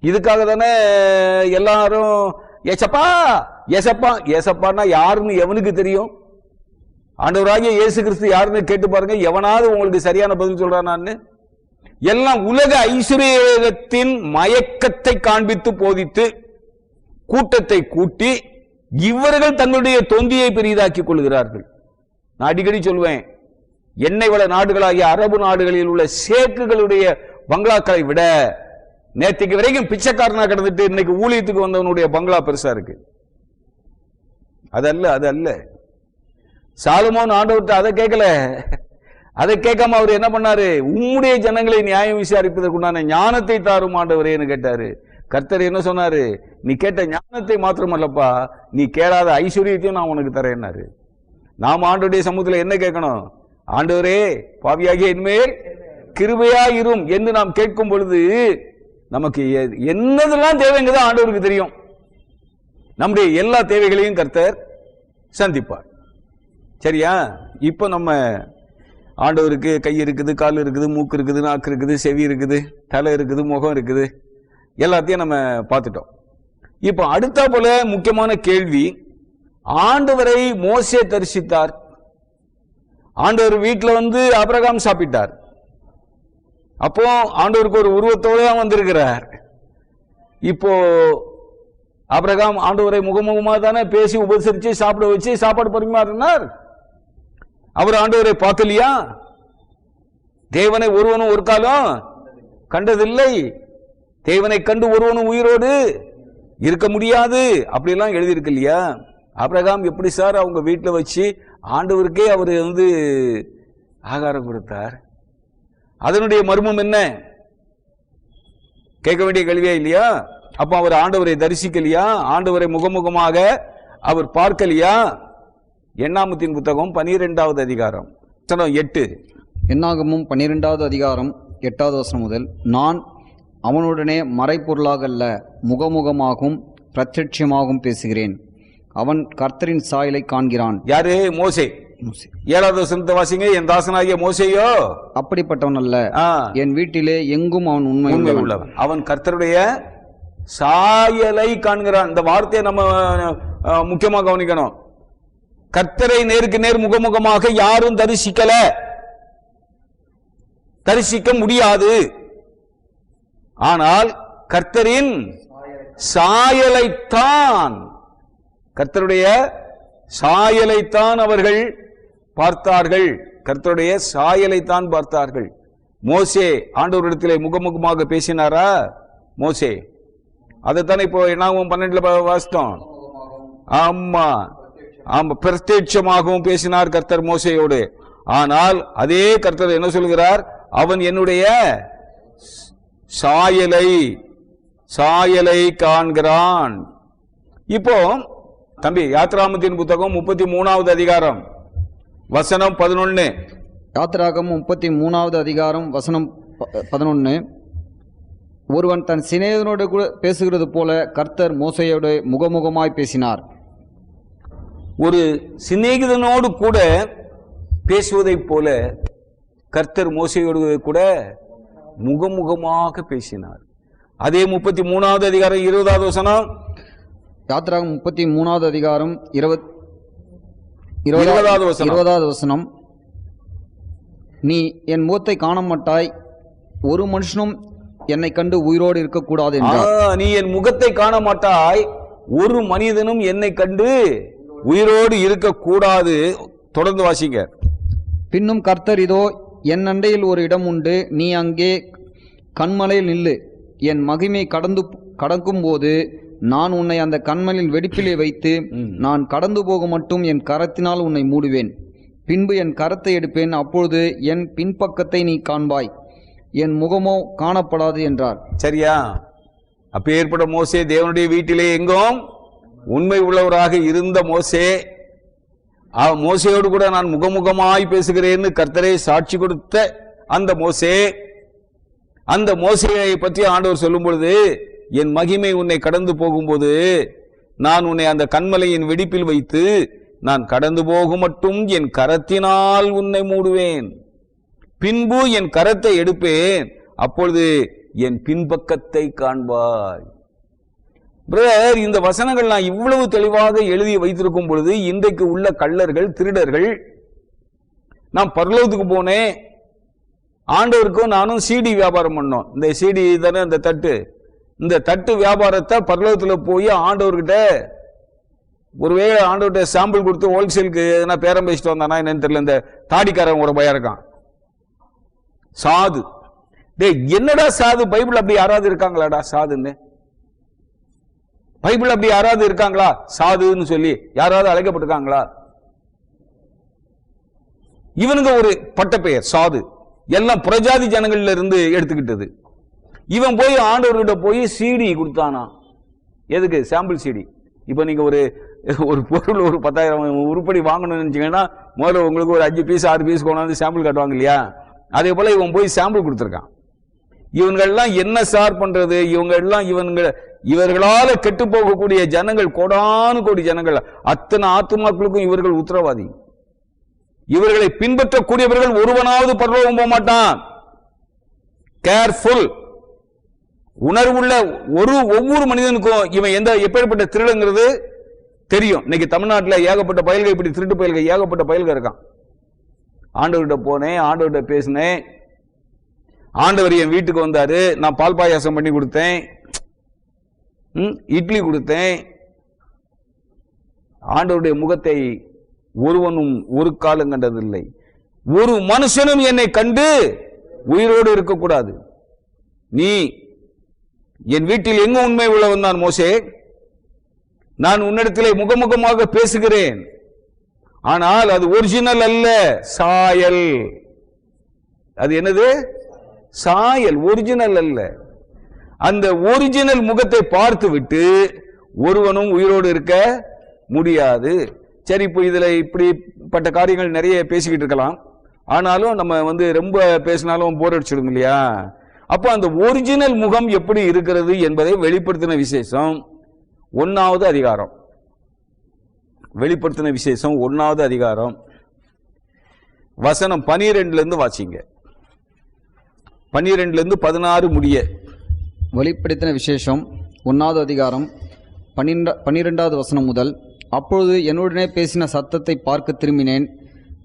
A: இதுக்காக தானே எல்லாரும் ஏசப்பா ஏசப்பா ஏசப்பான்னா யாருன்னு எவனுக்கு தெரியும்? ஆண்டவராகிய இயேசு கிறிஸ்து யாருன்னு கேட்டு பாருங்க, எவனாவது உங்களுக்கு சரியான பதில் சொல்றானான்னு. எல்லாம் உலக ஐஸ்வர்யத்தின் மயக்கத்தை காண்பித்து போதித்து கூட்டத்தை கூட்டி இவர்கள் தங்களுடைய தொந்தியை பெரிதாக்கிக் கொள்கிறார்கள். நான் அடிக்கடி சொல்வேன், எண்ணெய் வள நாடுகளாகிய அரபு நாடுகளில் உள்ள ஷேக்குகளுடைய பங்களாக்களை விட நேற்றுக்கு வரைக்கும் பிச்சைக்காரனா கிடந்துட்டு இன்னைக்கு ஊழியத்துக்கு வந்தவனுடைய பங்களா பெருசா இருக்கு. அதல்ல அதல்ல. சாலமோன் ஆண்டவர்கிட்ட அதை கேட்கல. அதை கேட்காம அவர் என்ன பண்ணாரு? உம்முடைய ஜனங்களை நியாயம் விசாரிப்பதற்குண்டான ஞானத்தை தாரும் ஆண்டவரேன்னு கேட்டாரு. கர்த்தர் என்ன சொன்னாரு? நீ கேட்ட ஞானத்தை மாத்திரமல்லப்பா, நீ கேளாத ஐஸ்வர்யத்தையும் நான் உனக்கு தரேன்னாரு. நாம் ஆண்டவருடைய சமூகத்தில் என்ன கேட்கணும்? ஆண்டவரே, பாவியாகிய என்மேல் கிருபையாயிரும் என்று நாம் கேட்கும் பொழுது நமக்கு என்னதெல்லாம் தேவைங்கிறது ஆண்டவருக்கு தெரியும். நம்முடைய எல்லா தேவைகளையும் கர்த்தர் சந்திப்பார். சரியா? இப்போ நம்ம ஆண்டவருக்கு கை இருக்குது, கால் இருக்குது, மூக்கு இருக்குது, நாக்கு இருக்குது, செவி இருக்குது, தலை இருக்குது, முகம் இருக்குது, எல்லாத்தையும் நம்ம பார்த்துட்டோம். இப்போ அடுத்த போல முக்கியமான கேள்வி, ஆண்டவரை மோசே தரிசித்தார். ஆண்டவர் வீட்டில் வந்து ஆபிரகாம் சாப்பிட்டார். அப்போ ஆண்டவருக்கு ஒரு உருவத்தோடு தான் வந்திருக்கிறார். இப்போ ஆபிரகாம் ஆண்டவரை முகமுகமாக தானே பேசி உபசரிச்சு சாப்பிட வச்சு சாப்பாடு பரிமாறினார். அவர் ஆண்டவரை பார்க்கலையா? தேவனை ஒருவனும் ஒரு காலம் கண்டதில்லை, தேவனை கண்டு ஒருவனும் உயிரோடு இருக்க முடியாது, அப்படிலாம் எழுதியிருக்கு இல்லையா? ஆபிரகாம் எப்படி சார் அவங்க வீட்டில் வச்சு ஆண்டவருக்கே அவர் வந்து ஆகாரம் கொடுத்தார்? அதனுடைய மர்மம் என்ன? கேட்க வேண்டிய கேள்வியா இல்லையா? அப்ப அவர் ஆண்டவரை தரிசிக்கலையா? ஆண்டவரை முகமுகமாக அவர் பார்க்கலையா? எண்ணாகமத்தின் புத்தகம் 12வது அதிகாரம் 8.
C: எண்ணாகமும் 12வது அதிகாரம் 8வது வசனம் முதல், நான் அவனுடனே மறைப்பொருளாக அல்ல, முகமுகமாகவும் பிரத்யட்சமாகவும் பேசுகிறேன். அவன் கர்த்தரின் சாயலை காண்கிறான்.
A: யாரு? மோசே. 7வது வசனத்தை வாசிங்க. என் தாசனாகிய மோசேயோ
C: அப்படிப்பட்டவன் அல்ல, என் வீட்டிலே எங்கும் அவன் உண்மை உள்ளவன்.
A: அவன் கர்த்தருடைய சாயலை காண்கிறான். இந்த வார்த்தையை நம்ம முக்கியமாக கவனிக்கணும். கர்த்தரை நேருக்கு நேர் முகமுகமாக யாரும் தரிசிக்க முடியாது. ஆனால் கர்த்தரின் சாயலைத்தான், கர்த்தருடைய சாயலைத்தான் அவர்கள் பார்த்தார்கள். கர்த்தருடைய சாயலைத்தான் பார்த்தார்கள். மோசே ஆண்டவரிடத்திலே முகமுகமாக பேசினாரா? மோசே அதைத்தானே இப்போ என்னாகும் 12ல வாசித்தோம். ஆமா ஆமா, பிரத்யட்சமாகவும் பேசினார் கர்த்தர் மோசேயோடு. ஆனால் அதே கர்த்தர் என்ன சொல்கிறார்? அவன் என்னுடைய சாயலை காண்கிறான். இப்போ தம்பி, யாத்ராகமத்தின் புத்தகம் 33வது அதிகாரம் வசனம் 11.
C: யாத்ராகமம் 33வது அதிகாரம் வசனம் 11. ஒருவன் தன் சிநேகிதனோடு கூட பேசுகிறது போல கர்த்தர் மோசேயோடு முகமுகமாய் பேசினார்.
A: ஒரு சிநேகிதனோடு கூட பேசுவதை போல கர்த்தர் மோசேயோடு கூட முகமுகமாக பேசினார். அதே 33வது அதிகாரம் 20வது வசனம்.
C: யாத்ராகமம் 33வது அதிகாரம் 20வது வசனம். நீ என் முகத்தை காண மாட்டாய், ஒரு மனுஷனும் என்னை கண்டு உயிரோடு இருக்கக்கூடாது என்றார்.
A: நீ என் முகத்தை காண மாட்டாய், ஒரு மனிதனும் என்னை கண்டு உயிரோடு இருக்கக்கூடாது. தொடர்ந்து வாசிங்க.
C: பின்னும் கர்த்தர், இதோ என் அண்டையில் ஒரு இடம் உண்டு, நீ அங்கே கண்மலையில் நில்லு, என் மகிமை கடக்கும் போது நான் உன்னை அந்த கண்மலையில் வெடிப்பிலே வைத்து நான் கடந்து போக மட்டும் என் கரத்தினால் உன்னை மூடுவேன். பின்பு என் கரத்தை எடுப்பேன், அப்பொழுது என் பின்பக்கத்தை நீ காண்பாய், என் முகமோ காணப்படாது என்றார்.
A: சரியா? அப்பேற்பட்ட மோசே தேவனுடைய வீட்டிலே எங்கும் உண்மை உள்ளவராக இருந்த மோசே, மோசையோடு கூட நான் முகமுகமாய் பேசுகிறேன்னு கர்த்தரை சாட்சி கொடுத்த அந்த மோசே, அந்த மோசையை பற்றி ஆண்டவர் சொல்லும் பொழுது, என் மகிமை உன்னை கடந்து போகும்போது நான் உன்னை அந்த கண்மலையின் வெடிப்பில் வைத்து நான் கடந்து போகும் மட்டும் என் கரத்தினால் உன்னை மூடுவேன், பின்பு என் கரத்தை எடுப்பேன், அப்பொழுது என் பின்பக்கத்தை காண்பாய். பிரதர், இந்த வசனங்கள் நான் இவ்வளவு தெளிவாக எழுதி வைத்திருக்கும் பொழுது இன்றைக்கு உள்ள கள்ளர்கள், திருடர்கள், நான் பரலோகத்துக்கு போனேன், ஆண்டவருக்கும் நானும் சிடி வியாபாரம் பண்ணோம். இந்த சிடி தானே இந்த தட்டு, இந்த தட்டு வியாபாரத்தை பரலோகத்தில் போய் ஆண்டவர்கிட்ட ஒருவேளை ஆண்டவர்கிட்ட சாம்பிள் கொடுத்து ஹோல்சேலுக்கு எதனா பேரம் பேசிட்டு வந்தானா என்னன்னு தெரியல. இந்த தாடிக்காரன் ஒரு பையன் இருக்கான், சாது. என்னடா சாது? பைபிள் அப்படி யாராவது இருக்காங்களாடா சாதுன்னு? பைபிள் அப்படி யாராவது இருக்காங்களா சாதுன்னு சொல்லி யாராவது அழைக்கப்பட்டிருக்காங்களா? இவனுங்க ஒரு பட்ட பெயர் சாது, எல்லாம் புறஜாதி ஜனங்கள்ல இருந்து எடுத்துக்கிட்டது. இவன் போய் ஆண்டவர்கிட்ட போய் சிடி கொடுத்தானா. எதுக்கு? Sample CD. இப்போ நீங்க ஒரு பொருள் ஒரு 10,000 உருப்படி வாங்கணும்னு நினைச்சீங்கன்னா முதல்ல உங்களுக்கு ஒரு 5 பீஸ் 6 பீஸ் கொண்டாந்து சாம்பிள் காட்டுவாங்க இல்லையா? அதே போல இவன் போய் சாம்பிள் கொடுத்துருக்கான். இவங்கெல்லாம் என்ன சார் பண்றது? இவர்களால கெட்டு போகக்கூடிய ஜனங்கள், கோடானு கோடி ஜனங்கள், அத்தனை ஆத்துமாக்களுக்கும் இவர்கள் உத்தரவாதி. இவர்களை பின்பற்றக்கூடியவர்கள் ஒருவனாவது பரலோகம் போக மாட்டான். கேர்ஃபுல். உணர்வுள்ள ஒவ்வொரு மனிதனுக்கும் இவன் எப்படிப்பட்ட திருடங்கிறது தெரியும். இன்னைக்கு தமிழ்நாட்டில் ஏகப்பட்ட பயல்கள், இப்படி திருட்டு பயல்கள் ஏகப்பட்ட பயல்கள் இருக்கான். ஆண்டவர்கிட்ட போனேன், ஆண்டவர்கிட்ட பேசினேன், ஆண்டவர் என் வீட்டுக்கு வந்தாரு, நான் பால் பாயாசம் பண்ணி கொடுத்தேன், இட்லி கொடுத்தேன். ஆண்டவருடைய முகத்தை ஒருவனும் ஒரு காலம் கண்டதில்லை. ஒரு மனுஷனும் என்னை கண்டு உயிரோடு இருக்கக்கூடாது. நீ என் வீட்டில் எங்க உண்மை உள்ளவன் தான் மோசே, நான் உன்னிடத்திலே முகமுகமாக பேசுகிறேன், ஆனால் அது ஒரிஜினல் அல்ல, சாயல். அது என்னது? சாயல், ஒரிஜினல் அல்ல. அந்த ஒரிஜினல் முகத்தை பார்த்து விட்டு ஒருவனும் உயிரோடு இருக்க முடியாது. சரி, இப்போ இதுல இப்படிப்பட்ட காரியங்கள் நிறைய பேசிக்கிட்டு இருக்கலாம். ஆனாலும் நம்ம ரொம்ப பேசினாலும் போர் அடிச்சிடும் இல்லையா? அப்போ அந்த ஒரிஜினல் முகம் எப்படி இருக்கிறது என்பதை வெளிப்படுத்தின விசேஷம் 1வது அதிகாரம். வெளிப்படுத்தின விசேஷம் 1வது அதிகாரம் வசனம் 12 வாசிங்க. 12 16 முடிய.
C: வெளிப்படுத்தின விசேஷம் 1வது அதிகாரம் 12வது வசனம் முதல். அப்பொழுது என்னுடனே பேசின சத்தத்தை பார்க்க திரும்பினேன்.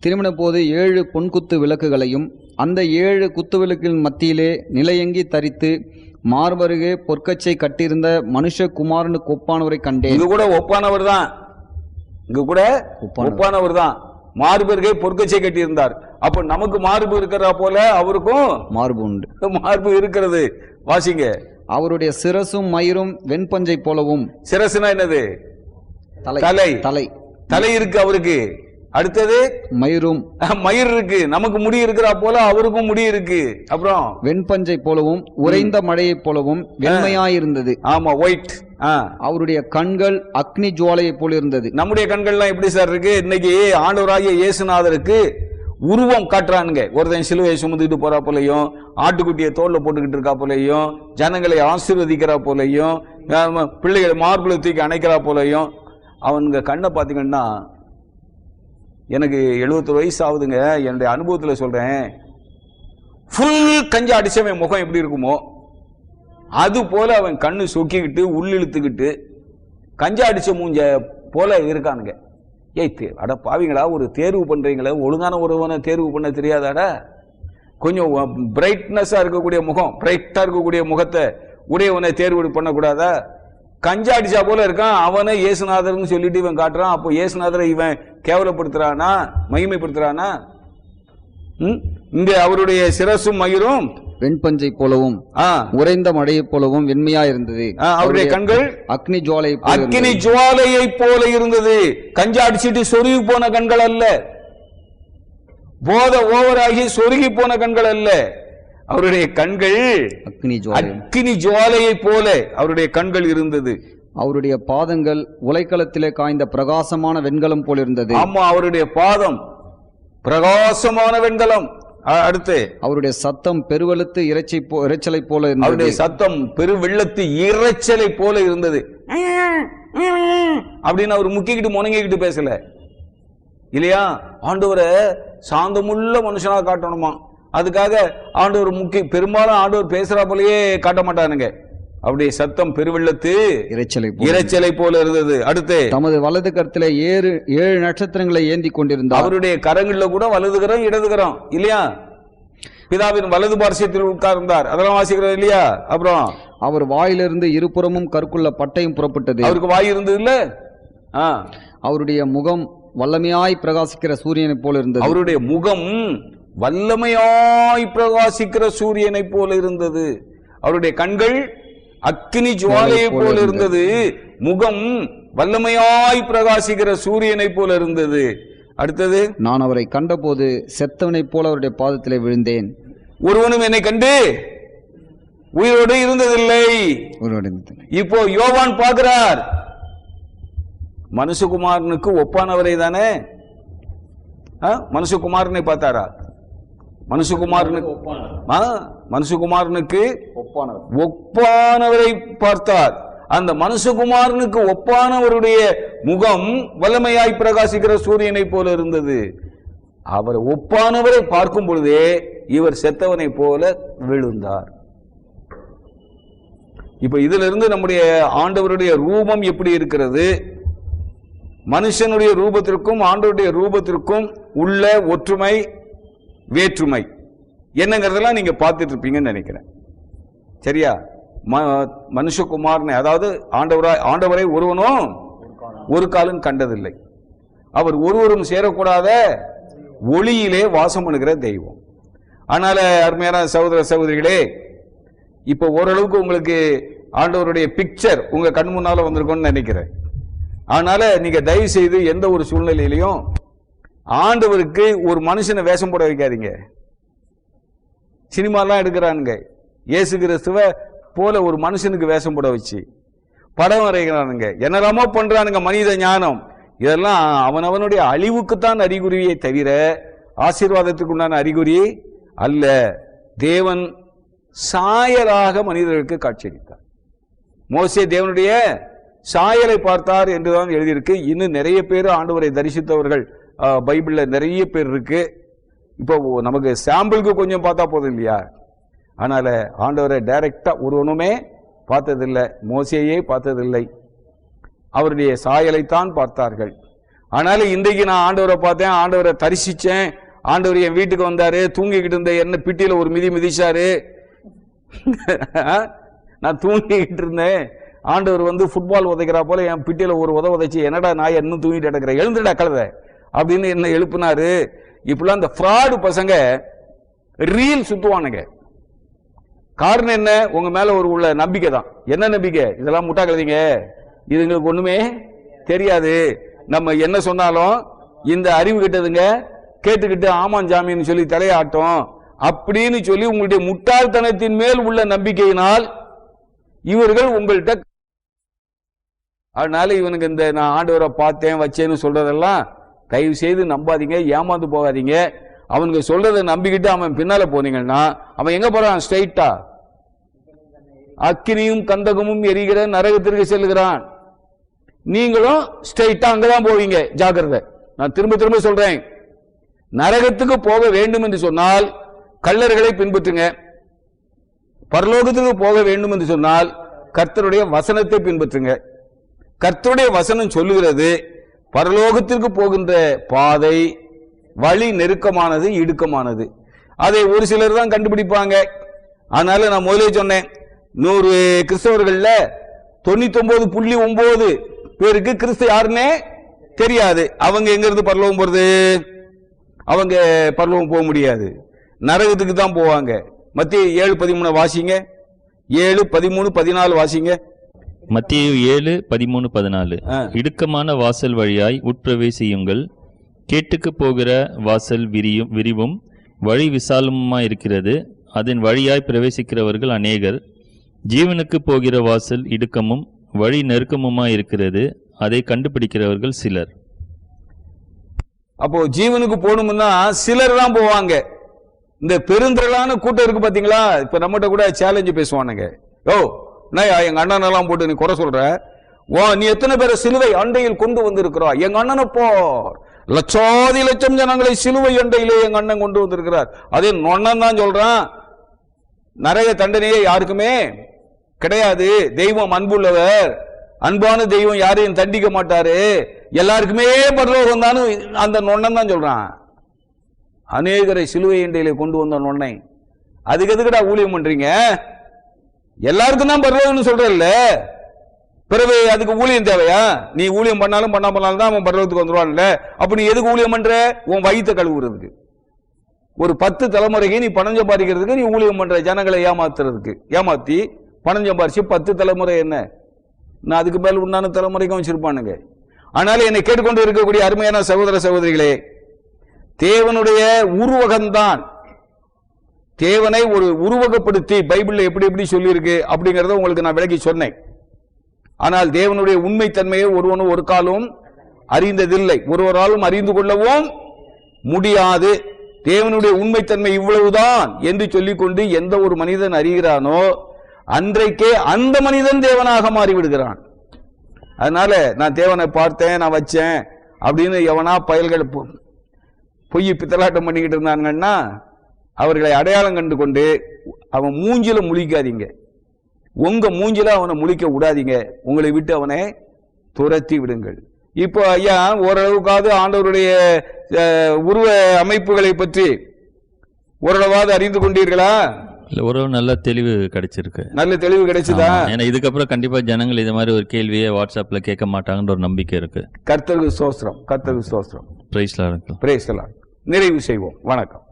C: திரும்பின போது 7 பொன்குத்து விளக்குகளையும் அந்த 7 குத்துவிளக்கின் மத்தியிலே நிலையங்கி தரித்து மார்பருகே பொற்கச்சை கட்டியிருந்த மனுஷகுமாரனுக்கு ஒப்பானவரை கண்டேன்.
A: இங்க கூட ஒப்பானவர் தான். மார்பருகே பொற்கச்சை கட்டியிருந்தார். அப்ப நமக்கு மார்பு இருக்கிறா போல அவருக்கும்
C: மார்பு உண்டு,
A: மார்பு இருக்கிறது. வாசிங்க.
C: அவருடைய சிரசும் மயிரும் வெண்பஞ்சை போலவும்.
A: சிரசுனா என்னது? தலை இருக்கு அவருக்கு. அடுத்தது மயிர் இருக்கு. நமக்கு முடி இருக்கிறா போல அவருக்கும் முடி இருக்கு. அப்புறம்
C: வெண்பஞ்சை போலவும் உறைந்த மழையை போலவும் வெண்மையாயிருந்தது.
A: ஆமா, ஒயிட்.
C: அவருடைய கண்கள் அக்னி ஜுவாலையை போல இருந்தது.
A: நம்முடைய கண்கள்லாம் எப்படி சார் இருக்கு? இன்னைக்கு ஆண்டவராகிய இயேசுநாதருக்கு உருவம் காட்டுறானுங்க. ஒருத்தன் சிலுவையை சுமந்துக்கிட்டு போறா போலையும், ஆட்டுக்குட்டியை தோல்ல போட்டுக்கிட்டு இருக்கா போலையும், ஜனங்களை ஆசீர்வதிக்கிறா போலையும், பிள்ளைகளை மார்புல தூக்கி அணைக்கிறா போலையும். அவனுங்க கண்ணை பார்த்தீங்கன்னா, எனக்கு 71 வயசு ஆகுதுங்க, என்னுடைய அனுபவத்தில் சொல்றேன், ஃபுல் கஞ்சா அடிச்சவன் முகம் எப்படி இருக்குமோ அது போல அவன் கண்ணு சொக்கிக்கிட்டு உள்ளிழுத்துக்கிட்டு கஞ்சா அடிச்ச மூஞ்ச போல இருக்கானுங்க. அட பாவீங்களா, ஒரு தேர்வு பண்றீங்களா? ஒழுங்கான ஒருவனை தேர்வு பண்ண தெரியாதாடா? கொஞ்சம் பிரைட்னஸா இருக்கக்கூடிய முகம், பிரைட்டா இருக்கக்கூடிய முகத்தை உடையவனை தேர்வு பண்ணக்கூடாதா? கஞ்சா அடிச்சா போல இருக்கான். அவனை இயேசுநாதர்னு சொல்லிட்டு இவன் காட்டுறான். அப்போ இயேசுநாதரை இவன் கேவலப்படுத்துறானா, மகிமைப்படுத்துறானா? இங்க அவருடைய சிரசும் மயிரும்
C: வெண்பஞ்சை போலவும் உறைந்த மழையை போலவும் வெண்மையா இருந்தது.
A: அவருடைய கண்கள்
C: அக்னி
A: ஜுவாலையை போல இருந்தது. கஞ்சா அடிச்சுட்டு சொருகி போன கண்கள் அல்ல, போத ஓவராகி சொருகி போன கண்கள் அல்ல. அவருடைய கண்கள் அக்னி ஜுவாலையை போல அவருடைய கண்கள் இருந்தது.
C: அவருடைய பாதங்கள் உலைக்களத்திலே காய்ந்த பிரகாசமான வெண்கலம் போல இருந்தது.
A: ஆமா, அவருடைய பாதம் பிரகாசமான வெண்கலம். அடுத்து அவருடைய
C: சத்தம் பெருவெள்ளத்து இரைச்சலை போல இருந்தது.
A: அவருடைய சத்தம் பெருவெள்ளத்து இரைச்சலை போல இருந்தது. அப்படின்னு அவர் முக்கிக்கிட்டு முணங்கிக்கிட்டு பேசல இல்லையா? ஆண்டவரை சாந்தமுள்ள மனுஷனா காட்டணுமா? அதுக்காக ஆண்டவர் பெரும்பாலும் ஆண்டவர் பேசுறா போலயே காட்ட மாட்டானுங்க. அவருடைய சத்தம் பெருவெள்ளத்து இரைச்சலை போல இருந்தது. அடுத்து
C: தமது வலது கரத்திலே 7 நட்சத்திரங்களை ஏந்தி கொண்டிருந்தார்.
A: அவருடைய கரங்கள்ல கூட வலதுகரம் இடதுகரம் இல்லையா? பிதாவின் வலது பார்சியத்தில் உட்கார்ந்தார். அதெல்லாம் வாசிக்கிறது இல்லையா? அப்புறம்
C: அவர் வாயிலிருந்து இருபுறமும் கருக்குள்ள பட்டையும் புறப்பட்டது.
A: அவருக்கு வாய் இருந்தது இல்ல?
C: அவருடைய முகம் வல்லமையாய் பிரகாசிக்கிற சூரியனை போல இருந்தது.
A: அவருடைய முகம் வல்லமையாய் பிரகாசிக்கிற சூரியனை போல இருந்தது. அவருடைய கண்கள் அக்கினி ஜுவாலையை போல இருந்தது. முகம் வல்லமையாய் பிரகாசிக்கிற சூரியனை போல இருந்தது. அடுத்தது,
C: நான் அவரை கண்டபோது செத்தவனை போல அவருடைய பாதத்திலே விழுந்தேன்.
A: ஒருவனும் என்னை கண்டு உயிரோடு இருந்ததில்லை. இப்போ யோவான் பார்க்கிறார், மனுஷகுமாரனுக்கு ஒப்பானவரை தானே. மனுஷகுமாரனை பார்த்தாரா? மனுஷகுமாரனுக்கு ஒப்பானவரை பார்த்தார். அந்த மனுஷகுமாரனுக்கு ஒப்பானவருடைய முகம் வல்லமையாய் பிரகாசிக்கிற சூரியனை போல இருந்தது. அவர் ஒப்பானவரை பார்க்கும் பொழுதே இவர் செத்தவனை போல விழுந்தார். இப்ப இதுல இருந்து நம்முடைய ஆண்டவருடைய ரூபம் எப்படி இருக்கிறது, மனுஷனுடைய ரூபத்திற்கும் ஆண்டவருடைய ரூபத்திற்கும் உள்ள ஒற்றுமை வேற்றுமை என்னங்கிறதெல்லாம் நீங்க பார்த்துட்டு நினைக்கிறேன். சரியா? மனுஷகுமாரனை, அதாவது ஆண்டவரை ஒருவனும் ஒரு காலம் கண்டதில்லை. அவர் ஒருவரும் சேரக்கூடாத ஒளியிலே வாசம் பண்ணுகிற தெய்வம். அதனால அருமையான சகோதர சகோதரிகளே, இப்போ ஓரளவுக்கு உங்களுக்கு ஆண்டவருடைய பிக்சர் உங்க கண் முன்னால வந்திருக்கும்னு நினைக்கிறேன். அதனால நீங்க தயவு செய்து எந்த ஒரு சூழ்நிலையிலையும் ஆண்டவருக்கு ஒரு மனுஷனை வேஷம் போட வைக்காதீங்க. சினிமாலாம் எடுக்கிறானுங்க, இயேசு கிறிஸ்துவ போல ஒரு மனுஷனுக்கு வேஷம் போட வச்சு படம் வரைகிறானுங்க, என்னெல்லாமோ பண்றானுங்க. மனித ஞானம் இதெல்லாம் அவனவனுடைய அழிவுக்குத்தான் அறிகுறியை தவிர ஆசீர்வாதத்துக்கு உண்டான அறிகுறி அல்ல. தேவன் சாயலாக மனிதர்களுக்கு காட்சியளித்தார். மோசே தேவனுடைய சாயலை பார்த்தார் என்றுதான் எழுதியிருக்கு. இன்னும் நிறைய பேர் ஆண்டவரை தரிசித்தவர்கள் பைபிள்ல நிறைய பேர் இருக்கு. இப்போ நமக்கு சாம்பிளுக்கு கொஞ்சம் பார்த்தா போதும் இல்லையா? அதனால ஆண்டவரை டைரக்டா ஒருவனுமே பார்த்ததில்லை, மோசேயே பார்த்ததில்லை, அவருடைய சாயலைத்தான் பார்த்தார்கள். அதனால இன்றைக்கு நான் ஆண்டவரை பார்த்தேன், ஆண்டவரை தரிசிச்சேன், ஆண்டவர் என் வீட்டுக்கு வந்தாரு, தூங்கிக்கிட்டு இருந்த என்ன பிட்டியில ஒரு மிதி மிதிச்சாரு, நான் தூங்கிக்கிட்டு இருந்தேன், ஆண்டவர் வந்து ஃபுட்பால் உதைக்கிறா போல என் பிட்டியில ஒரு உதைச்சு, என்னடா நான் இன்னும் தூங்கிட்டு கிடக்கிறேன், எழுந்துடா கழுத அப்படின்னு என்ன எழுப்பினாரு. இப்பெல்லாம் இந்த ஃப்ராடு பசங்க ரீல் சுத்துவானுங்க. காரணம் என்ன? உங்க மேல ஒரு உள்ள நம்பிக்கை தான். என்ன நம்பிக்கை? இதெல்லாம் முட்டா கழுதிங்க, இதுங்களுக்கு ஒண்ணுமே தெரியாது, நம்ம என்ன சொன்னாலும் இந்த அறிவு கிட்டதுங்க கேட்டுக்கிட்டு ஆமான் ஜாமின்னு சொல்லி தலையாட்டம் அப்படின்னு சொல்லி உங்களுடைய முட்டாள்தனத்தின் மேல் உள்ள நம்பிக்கையினால் இவர்கள் உங்கள்கிட்ட. அதனால இவனுக்கு இந்த நான் ஆண்டவரை பார்த்தேன் வச்சேன்னு சொல்றதெல்லாம் தயவு செய்து நம்பாதீங்க, ஏமாந்து போகாதீங்க. அவனுக்கு சொல்றதை நம்பிக்கிட்டு அவன் பின்னால போனீங்கன்னா அவன் எங்க போறான்? ஸ்ட்ரைட்டா அக்கினியும் கந்தகமும் எரிகிற நரகத்திற்கு செல்கிறான். நீங்களும் ஸ்ட்ரைட்டா அங்கதான் போவீங்க. ஜாக்கிரதை. நான் திரும்ப திரும்ப சொல்றேன், நரகத்துக்கு போக வேண்டும் என்று சொன்னால் கள்ளர்களை பின்பற்றுங்க. பரலோகத்துக்கு போக வேண்டும் என்று சொன்னால் கர்த்தருடைய வசனத்தை பின்பற்றுங்க. கர்த்தருடைய வசனம் சொல்லுகிறது பரலோகத்திற்கு போகின்ற பாதை வழி நெருக்கமானது, இடுக்கமானது. அதை ஒரு சிலர் தான் கண்டுபிடிப்பாங்க. அதனால நான் முதலே சொன்னேன், 100 கிறிஸ்தவர்கள்ல 99.9 பேருக்கு கிறிஸ்து யாருன்னே தெரியாது. அவங்க எங்க இருந்து பரலோகம் போறது? அவங்க பரலோகம் போக முடியாது, நரகத்துக்கு தான் போவாங்க. மத்திய 7:13 வாசிங்க. 7:13-14 வாசிங்க.
B: மத்திய 7:13-14. இடுக்கமான வாசல் வழியாய் உட்பிரவேசியுங்கள், கேட்டுக்கு போகிற வாசல் விரிவும் வழி விசாலமுமாயிருக்கிறது, அதன் வழியாய் பிரவேசிக்கிறவர்கள் அநேகர். ஜீவனுக்கு போகிற வாசல் இடுக்கமும் வழி நெருக்கமுமாயிருக்கிறது, அதை கண்டுபிடிக்கிறவர்கள் சிலர்.
A: அப்போ ஜீவனுக்கு போகணும்னா சிலர் தான் போவாங்க. இந்த பெருந்திரளான கூட்டம் இருக்கு பாத்தீங்களா? இப்ப நம்மகிட்ட கூட சேலஞ்சு பேசுவானுங்க. நான் எங்க அண்ணனெல்லாம் போட்டு நீ குறை சொல்ற, நீ எத்தனை பேரை சிலுவை அண்டையில் கொண்டு வந்திருக்கிறா? எங்க அண்ணனை போர் லட்சாதி லட்சம் ஜனங்களை சிலுவை அண்டையிலே எங்க அண்ணன் கொண்டு வந்திருக்கிறார். அதே நொண்ணன் தான் சொல்றான். நரக தண்டனையே யாருக்குமே கிடையாது. தெய்வம் அன்புள்ளவர், அன்பான தெய்வம் யாரையும் தண்டிக்க மாட்டாரு, எல்லாருக்குமே பரலோகம் தான் அந்த நொண்ணன் தான் சொல்றான். அநேகரை சிலுவை அண்டையிலே கொண்டு வந்த நொண்ணை அதுக்கு எதுக்குடா ஊழியம் பண்றீங்க? எல்லாருக்கும் தான் பரலோகம்னு சொல்றல்ல, பிறகு அதுக்கு ஊழியம் தேவையா? நீ ஊழியம் பண்ணாலும் பண்ணாமலும் தான் அவன் பரலோகத்துக்கு வந்துருவான்ல. அப்ப நீ எதுக்கு ஊழியம் பண்ற? உன் வயிற்ற கழுவுறதுக்கு. ஒரு 10 தலைமுறைக்கு நீ பணம் சம்பாதிக்கிறதுக்கு நீ ஊழியம் பண்ற, ஜனங்களை ஏமாத்துறதுக்கு. ஏமாத்தி பணம் சம்பாதிச்சு 10 தலைமுறை என்ன, நான் அதுக்கு மேல உண்டான தலைமுறைக்கும் வச்சிருப்பானுங்க. ஆனாலும் என்னை கேட்டுக்கொண்டு இருக்கக்கூடிய அருமையான சகோதர சகோதரிகளே, தேவனுடைய உருவகம்தான் தேவனை ஒரு உருவகப்படுத்தி பைபிள்ல எப்படி எப்படி சொல்லியிருக்கு அப்படிங்கறத உங்களுக்கு நான் விளக்கி சொன்னேன். ஆனால் தேவனுடைய உண்மைத்தன்மையை ஒருவனும் ஒரு காலம் அறிந்ததில்லை, ஒருவராலும் அறிந்து கொள்ளவும் முடியாது. தேவனுடைய உண்மைத்தன்மை இவ்வளவுதான் என்று சொல்லிக்கொண்டு எந்த ஒரு மனிதன் அறிகிறானோ அன்றைக்கே அந்த மனிதன் தேவனாக மாறிவிடுகிறான். அதனால நான் தேவனை பார்த்தேன், நான் வச்சேன் அப்படின்னு எவனா பயல்கள் பொய் பித்தலாட்டம் பண்ணிக்கிட்டு இருந்தாங்கன்னா அவர்களை அடையாளம் கண்டு கொண்டு அவன் மூஞ்சில முழிக்காதீங்க, உங்க மூஞ்சில அவனை முழிக்க விடாதீங்க, உங்களை விட்டு அவனை துரத்தி விடுங்கள். இப்போ ஐயா ஓரளவுக்காவது ஆண்டவருடைய உருவ அமைப்புகளை பற்றி ஓரளவாவது அறிந்து கொண்டீர்களா?
B: இல்ல, ஒரு நல்ல தெளிவு கிடைச்சிருக்கு.
A: நல்ல தெளிவு கிடைச்சதா?
B: ஏன்னா இதுக்கப்புறம் கண்டிப்பா ஜனங்கள் இது மாதிரி ஒரு கேள்வியை வாட்ஸ்அப்ல கேட்க மாட்டாங்கன்ற ஒரு நம்பிக்கை இருக்கு.
A: கர்த்தருக்கு ஸ்தோத்திரம், கர்த்தருக்கு ஸ்தோத்திரம்.
B: பிரைஸ்ல இருக்கு.
A: Praise the Lord. நிறைவு செய்வோம். வணக்கம்.